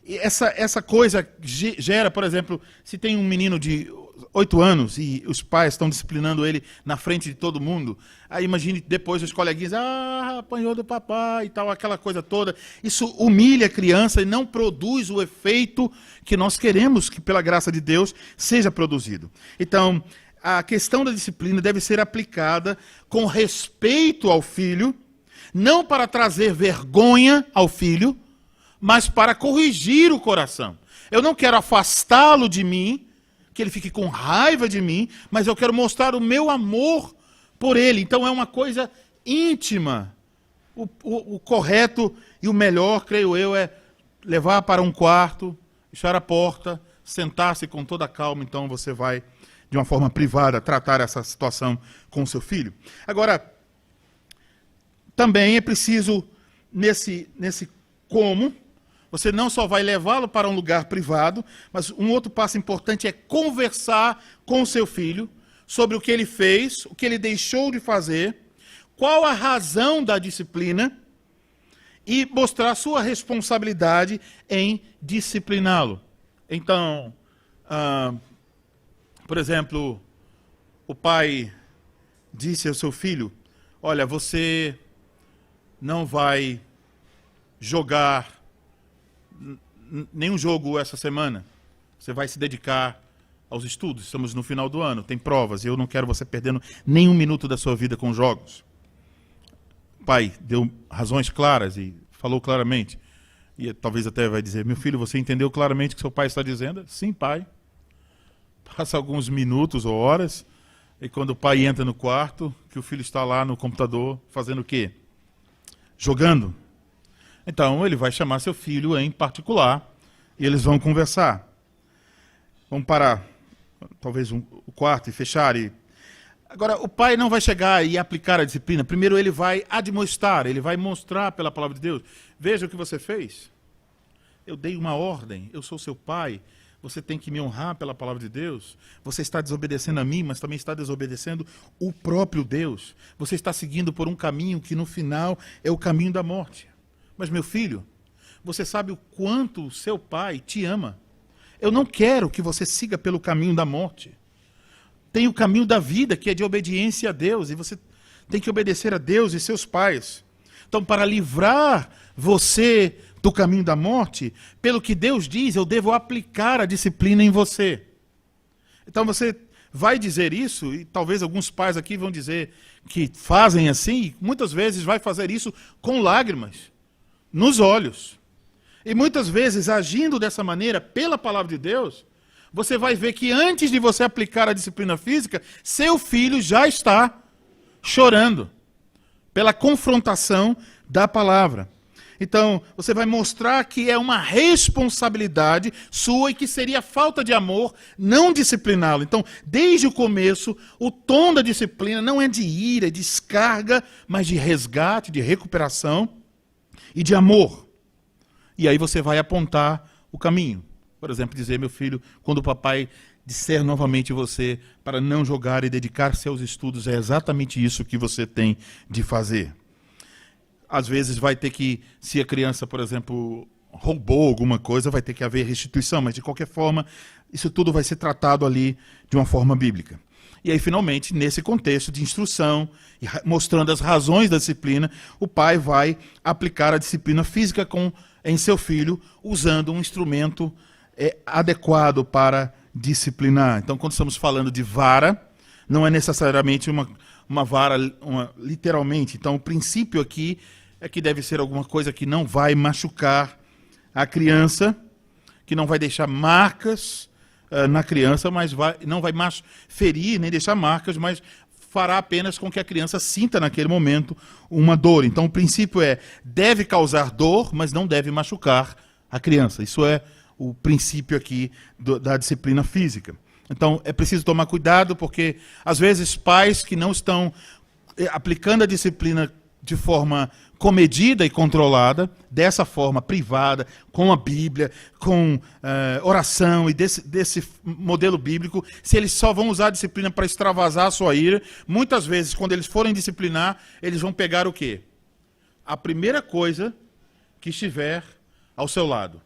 E essa coisa gera, por exemplo, se tem um menino de 8 anos e os pais estão disciplinando ele na frente de todo mundo, aí imagine depois os coleguinhas, apanhou do papai e tal, aquela coisa toda. Isso humilha a criança e não produz o efeito que nós queremos que, pela graça de Deus, seja produzido. Então, a questão da disciplina deve ser aplicada com respeito ao filho, não para trazer vergonha ao filho, mas para corrigir o coração. Eu não quero afastá-lo de mim, que ele fique com raiva de mim, mas eu quero mostrar o meu amor por ele. Então é uma coisa íntima. O correto e o melhor, creio eu, é levar para um quarto, fechar a porta, sentar-se com toda a calma, então você vai, de uma forma privada, tratar essa situação com o seu filho. Agora, também é preciso, nesse como, você não só vai levá-lo para um lugar privado, mas um outro passo importante é conversar com o seu filho sobre o que ele fez, o que ele deixou de fazer, qual a razão da disciplina e mostrar sua responsabilidade em discipliná-lo. Então, por exemplo, o pai disse ao seu filho, olha, você não vai jogar nenhum jogo essa semana. Você vai se dedicar aos estudos. Estamos no final do ano, tem provas, e eu não quero você perdendo nenhum minuto da sua vida com jogos. O pai deu razões claras e falou claramente. E talvez até vai dizer, meu filho, você entendeu claramente o que seu pai está dizendo? Sim, pai. Passa alguns minutos ou horas, e quando o pai entra no quarto, que o filho está lá no computador, fazendo o quê? Jogando. Então, ele vai chamar seu filho em particular, e eles vão conversar. Vamos parar, talvez o quarto e fechar. Agora, o pai não vai chegar e aplicar a disciplina. Primeiro ele vai admoestar, ele vai mostrar pela palavra de Deus. Veja o que você fez. Eu dei uma ordem, eu sou seu pai. Você tem que me honrar pela palavra de Deus. Você está desobedecendo a mim, mas também está desobedecendo o próprio Deus. Você está seguindo por um caminho que no final é o caminho da morte. Mas meu filho, você sabe o quanto o seu pai te ama. Eu não quero que você siga pelo caminho da morte. Tem o caminho da vida, que é de obediência a Deus, e você tem que obedecer a Deus e seus pais. Então, para livrar você do caminho da morte, pelo que Deus diz, eu devo aplicar a disciplina em você. Então, você vai dizer isso, e talvez alguns pais aqui vão dizer que fazem assim, muitas vezes vai fazer isso com lágrimas nos olhos. E muitas vezes, agindo dessa maneira, pela palavra de Deus, você vai ver que antes de você aplicar a disciplina física, seu filho já está chorando pela confrontação da palavra. Então, você vai mostrar que é uma responsabilidade sua e que seria falta de amor não discipliná-lo. Então, desde o começo, o tom da disciplina não é de ira, de descarga, mas de resgate, de recuperação e de amor. E aí você vai apontar o caminho. Por exemplo, dizer, meu filho, quando o papai disser novamente você para não jogar e dedicar-se aos estudos, é exatamente isso que você tem de fazer. Às vezes vai ter que, se a criança, por exemplo, roubou alguma coisa, vai ter que haver restituição, mas de qualquer forma, isso tudo vai ser tratado ali de uma forma bíblica. E aí, finalmente, nesse contexto de instrução, mostrando as razões da disciplina, o pai vai aplicar a disciplina física em seu filho, usando um instrumento adequado para disciplinar. Então, quando estamos falando de vara, não é necessariamente uma vara literalmente. Então, o princípio aqui é que deve ser alguma coisa que não vai machucar a criança, que não vai deixar marcas na criança, mas não vai ferir nem deixar marcas, mas fará apenas com que a criança sinta naquele momento uma dor. Então, o princípio deve causar dor, mas não deve machucar a criança. Isso é o princípio aqui da disciplina física. Então, é preciso tomar cuidado, porque, às vezes, pais que não estão aplicando a disciplina de forma comedida e controlada, dessa forma privada, com a Bíblia, com oração e desse modelo bíblico, se eles só vão usar a disciplina para extravasar a sua ira, muitas vezes, quando eles forem disciplinar, eles vão pegar o quê? A primeira coisa que estiver ao seu lado.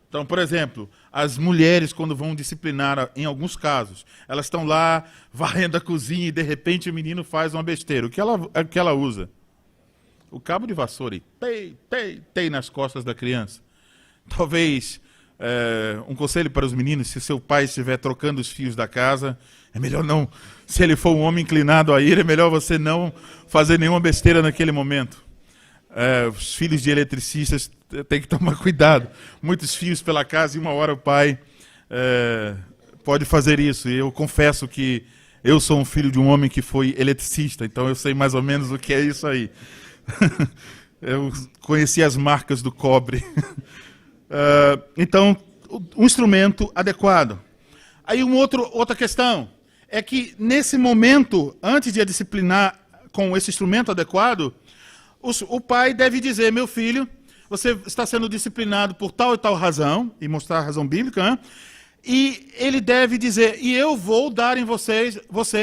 Então, por exemplo, as mulheres, quando vão disciplinar, em alguns casos, elas estão lá varrendo a cozinha e, de repente, o menino faz uma besteira. O que ela usa? O cabo de vassoura e tei nas costas da criança. Talvez um conselho para os meninos, se seu pai estiver trocando os fios da casa, é melhor não, se ele for um homem inclinado a ir, é melhor você não fazer nenhuma besteira naquele momento. Os filhos de eletricistas têm que tomar cuidado. Muitos fios pela casa e uma hora o pai pode fazer isso. E eu confesso que eu sou um filho de um homem que foi eletricista, então eu sei mais ou menos o que é isso aí. Eu conheci as marcas do cobre. Então, um instrumento adequado. Aí outra questão é que nesse momento, antes de a disciplinar com esse instrumento adequado, o pai deve dizer, meu filho, você está sendo disciplinado por tal e tal razão, e mostrar a razão bíblica, né? E ele deve dizer, e eu vou dar em você,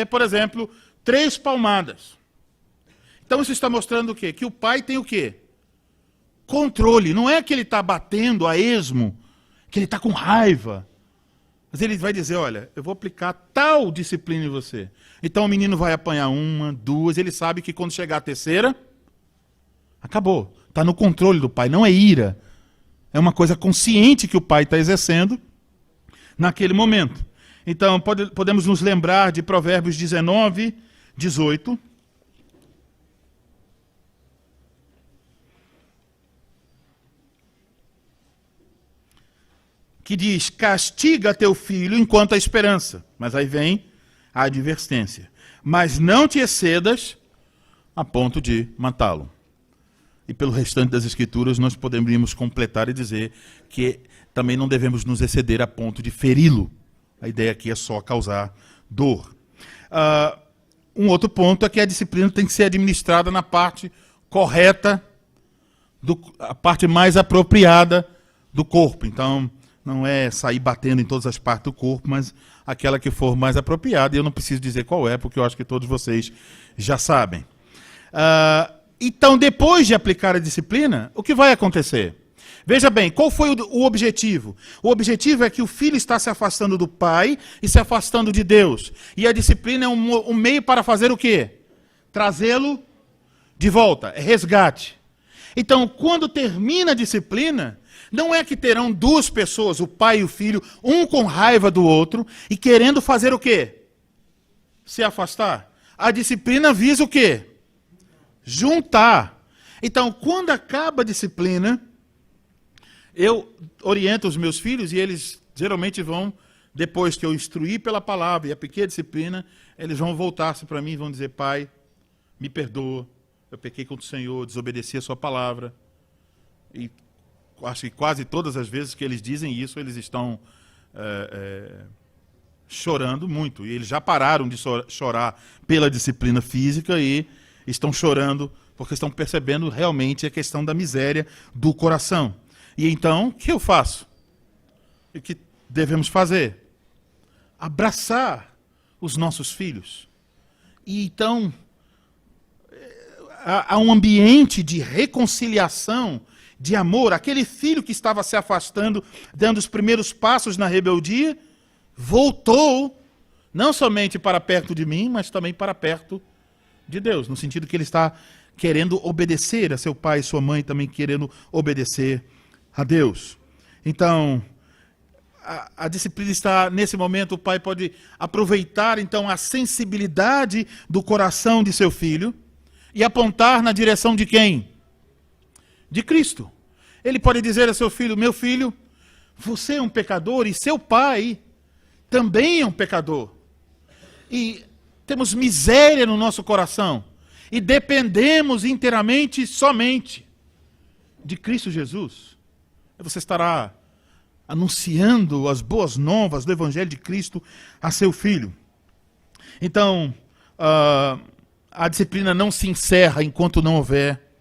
por exemplo, 3 palmadas. Então isso está mostrando o quê? Que o pai tem o quê? Controle. Não é que ele está batendo a esmo, que ele está com raiva. Mas ele vai dizer, olha, eu vou aplicar tal disciplina em você. Então o menino vai apanhar uma, duas, ele sabe que quando chegar a terceira, acabou. Está no controle do pai, não é ira. É uma coisa consciente que o pai está exercendo naquele momento. Então podemos nos lembrar de Provérbios 19, 18. Que diz, castiga teu filho enquanto há esperança. Mas aí vem a advertência. Mas não te excedas a ponto de matá-lo. E pelo restante das Escrituras nós poderíamos completar e dizer que também não devemos nos exceder a ponto de feri-lo. A ideia aqui é só causar dor. Um outro ponto é que a disciplina tem que ser administrada na parte correta, a parte mais apropriada do corpo. Então, não é sair batendo em todas as partes do corpo, mas aquela que for mais apropriada. E eu não preciso dizer qual é, porque eu acho que todos vocês já sabem. Então, depois de aplicar a disciplina, o que vai acontecer? Veja bem, qual foi o objetivo? O objetivo é que o filho está se afastando do pai e se afastando de Deus. E a disciplina é um meio para fazer o quê? Trazê-lo de volta, é resgate. Então, quando termina a disciplina, não é que terão duas pessoas, o pai e o filho, um com raiva do outro e querendo fazer o quê? Se afastar. A disciplina visa o quê? Juntar. Então, quando acaba a disciplina, eu oriento os meus filhos e eles geralmente vão, depois que eu instruir pela palavra e apliquei a disciplina, eles vão voltar-se para mim e vão dizer, pai, me perdoa, eu pequei contra o Senhor, desobedeci a sua palavra. E acho que quase todas as vezes que eles dizem isso, eles estão chorando muito. E eles já pararam de chorar pela disciplina física e estão chorando porque estão percebendo realmente a questão da miséria do coração. E então, o que eu faço? O que devemos fazer? Abraçar os nossos filhos. E então, há um ambiente de reconciliação, de amor. Aquele filho que estava se afastando, dando os primeiros passos na rebeldia, voltou, não somente para perto de mim, mas também para perto de Deus. No sentido que ele está querendo obedecer a seu pai e sua mãe, também querendo obedecer a Deus. Então, a disciplina está, nesse momento, o pai pode aproveitar, então, a sensibilidade do coração de seu filho e apontar na direção de quem? De Cristo. Ele pode dizer a seu filho, meu filho, você é um pecador e seu pai também é um pecador. E temos miséria no nosso coração e dependemos inteiramente somente de Cristo Jesus. Você estará anunciando as boas novas do Evangelho de Cristo a seu filho. Então, a disciplina não se encerra enquanto não houver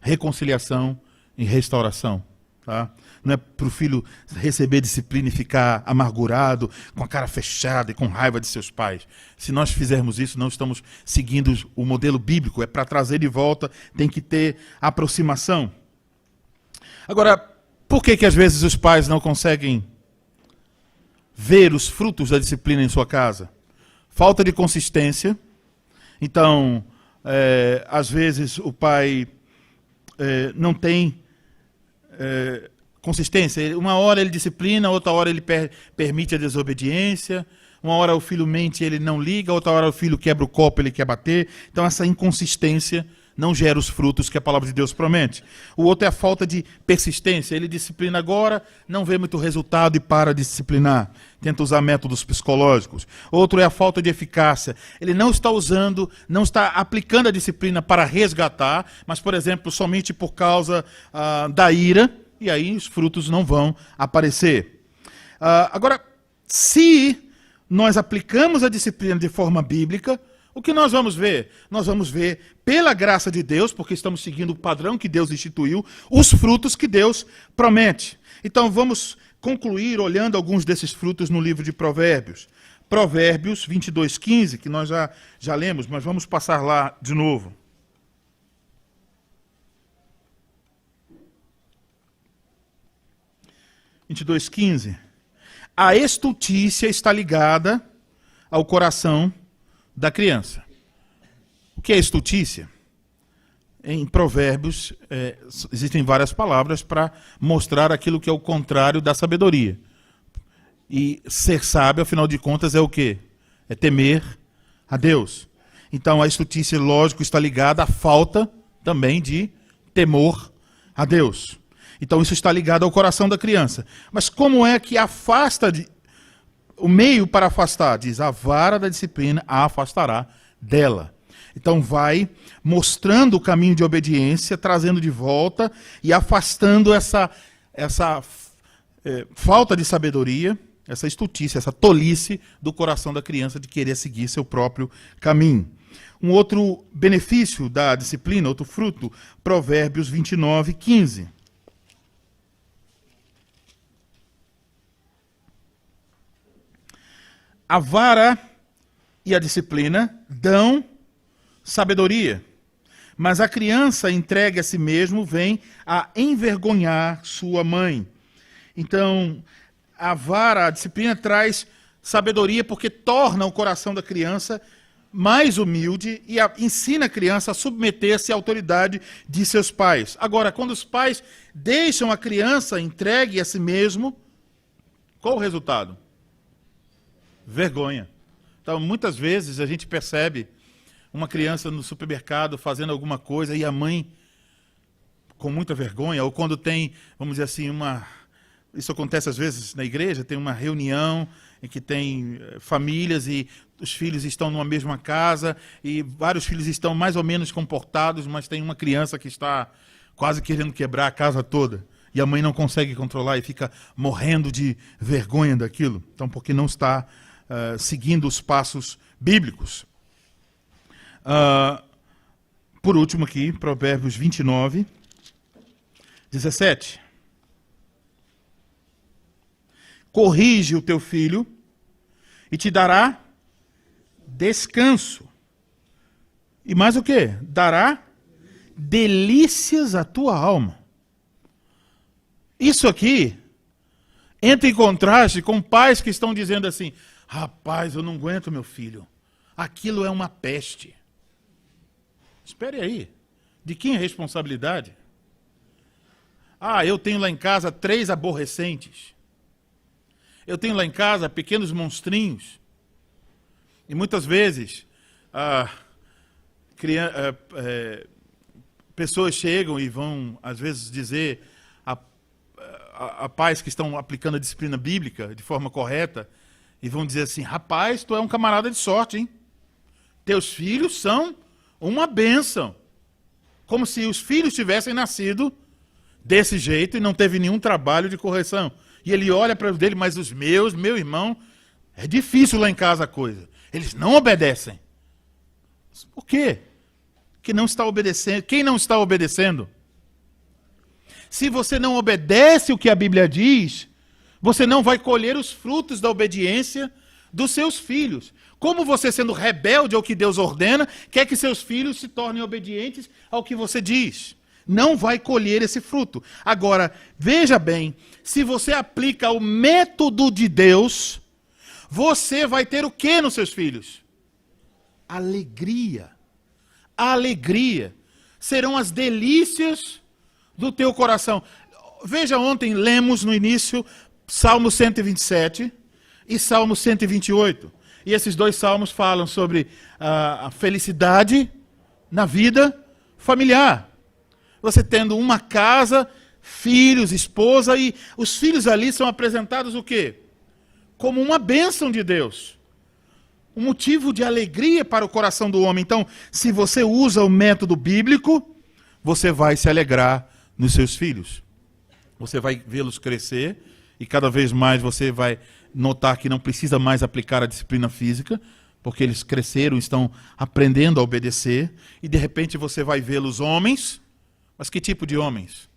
reconciliação e restauração. Tá? Não é para o filho receber disciplina e ficar amargurado, com a cara fechada e com raiva de seus pais. Se nós fizermos isso, não estamos seguindo o modelo bíblico. É para trazer de volta, tem que ter aproximação. Agora, por que às vezes os pais não conseguem ver os frutos da disciplina em sua casa? Falta de consistência. Então, às vezes o pai não tem consistência. Uma hora ele disciplina, outra hora ele permite a desobediência. Uma hora o filho mente e ele não liga, outra hora o filho quebra o copo e ele quer bater. Então essa inconsistência não gera os frutos que a palavra de Deus promete. O outro é a falta de persistência. Ele disciplina agora, não vê muito resultado e para de disciplinar. Tenta usar métodos psicológicos. Outro é a falta de eficácia. Ele não está usando, não está aplicando a disciplina para resgatar, mas, por exemplo, somente por causa da ira, e aí os frutos não vão aparecer. Agora, se nós aplicamos a disciplina de forma bíblica, o que nós vamos ver? Nós vamos ver, pela graça de Deus, porque estamos seguindo o padrão que Deus instituiu, os frutos que Deus promete. Então vamos concluir olhando alguns desses frutos no livro de Provérbios. Provérbios 22:15, que nós já lemos, mas vamos passar lá de novo. 22:15. A estultícia está ligada ao coração da criança. O que é estultícia? Em Provérbios, existem várias palavras para mostrar aquilo que é o contrário da sabedoria. E ser sábio, afinal de contas, é o quê? É temer a Deus. Então, a estultícia, lógico, está ligada à falta também de temor a Deus. Então, isso está ligado ao coração da criança. Mas como é que afasta o meio para afastar? Diz, a vara da disciplina a afastará dela. Então vai mostrando o caminho de obediência, trazendo de volta e afastando essa falta de sabedoria, essa estultícia, essa tolice do coração da criança de querer seguir seu próprio caminho. Um outro benefício da disciplina, outro fruto, Provérbios 29:15. A vara e a disciplina dão sabedoria, mas a criança entregue a si mesmo vem a envergonhar sua mãe. Então, a vara, a disciplina traz sabedoria porque torna o coração da criança mais humilde e ensina a criança a submeter-se à autoridade de seus pais. Agora, quando os pais deixam a criança entregue a si mesmo, qual o resultado? Vergonha. Então, muitas vezes a gente percebe uma criança no supermercado fazendo alguma coisa e a mãe com muita vergonha, ou quando tem, vamos dizer assim, isso acontece às vezes na igreja, tem uma reunião em que tem famílias e os filhos estão numa mesma casa e vários filhos estão mais ou menos comportados, mas tem uma criança que está quase querendo quebrar a casa toda e a mãe não consegue controlar e fica morrendo de vergonha daquilo. Então, porque não está seguindo os passos bíblicos. Por último aqui, Provérbios 29:17. Corrige o teu filho e te dará descanso. E mais o quê? Dará delícias à tua alma. Isso aqui entra em contraste com pais que estão dizendo assim, rapaz, eu não aguento meu filho. Aquilo é uma peste. Espere aí. De quem é a responsabilidade? Eu tenho lá em casa 3 aborrecentes. Eu tenho lá em casa pequenos monstrinhos. E muitas vezes pessoas chegam e vão, às vezes, dizer a pais que estão aplicando a disciplina bíblica de forma correta, e vão dizer assim, rapaz, tu é um camarada de sorte, hein? Teus filhos são uma bênção. Como se os filhos tivessem nascido desse jeito e não teve nenhum trabalho de correção. E ele olha para os dele, mas os meus, meu irmão, é difícil lá em casa a coisa. Eles não obedecem. Por quê? Que não está obedecendo. Quem não está obedecendo? Se você não obedece o que a Bíblia diz, você não vai colher os frutos da obediência dos seus filhos. Como você, sendo rebelde ao que Deus ordena, quer que seus filhos se tornem obedientes ao que você diz. Não vai colher esse fruto. Agora, veja bem, se você aplica o método de Deus, você vai ter o que nos seus filhos? Alegria. Alegria. Serão as delícias do teu coração. Veja, ontem lemos no início Salmo 127 e Salmo 128. E esses 2 salmos falam sobre a felicidade na vida familiar. Você tendo uma casa, filhos, esposa, e os filhos ali são apresentados o quê? Como uma bênção de Deus. Um motivo de alegria para o coração do homem. Então, se você usa o método bíblico, você vai se alegrar nos seus filhos. Você vai vê-los crescer e cada vez mais você vai notar que não precisa mais aplicar a disciplina física, porque eles cresceram, estão aprendendo a obedecer, e de repente você vai vê-los homens. Mas que tipo de homens?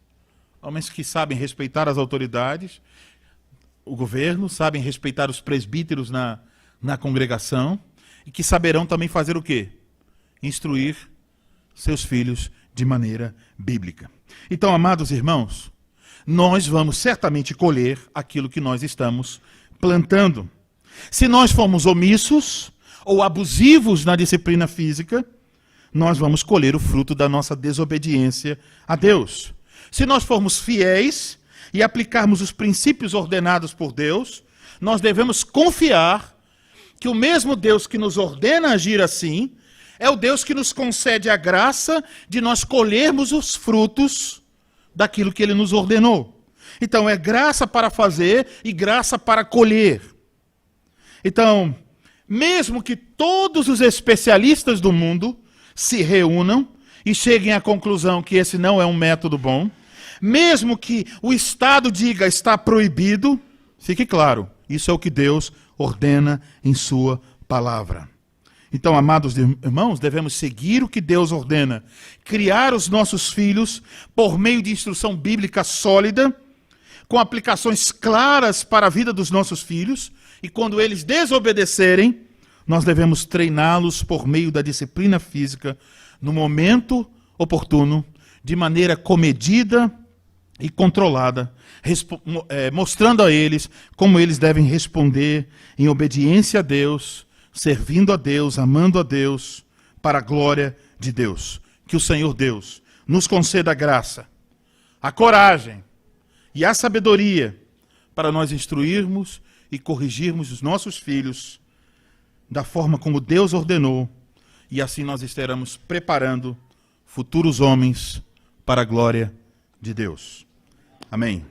Homens que sabem respeitar as autoridades, o governo, sabem respeitar os presbíteros na congregação, e que saberão também fazer o quê? Instruir seus filhos de maneira bíblica. Então, amados irmãos, nós vamos certamente colher aquilo que nós estamos plantando. Se nós formos omissos ou abusivos na disciplina física, nós vamos colher o fruto da nossa desobediência a Deus. Se nós formos fiéis e aplicarmos os princípios ordenados por Deus, nós devemos confiar que o mesmo Deus que nos ordena agir assim é o Deus que nos concede a graça de nós colhermos os frutos daquilo que Ele nos ordenou. Então, é graça para fazer e graça para colher. Então, mesmo que todos os especialistas do mundo se reúnam e cheguem à conclusão que esse não é um método bom, mesmo que o Estado diga está proibido, fique claro, isso é o que Deus ordena em sua palavra. Então, amados irmãos, devemos seguir o que Deus ordena, criar os nossos filhos por meio de instrução bíblica sólida, com aplicações claras para a vida dos nossos filhos, e quando eles desobedecerem, nós devemos treiná-los por meio da disciplina física, no momento oportuno, de maneira comedida e controlada, mostrando a eles como eles devem responder em obediência a Deus, servindo a Deus, amando a Deus, para a glória de Deus. Que o Senhor Deus nos conceda a graça, a coragem e a sabedoria para nós instruirmos e corrigirmos os nossos filhos da forma como Deus ordenou, e assim nós estaremos preparando futuros homens para a glória de Deus. Amém.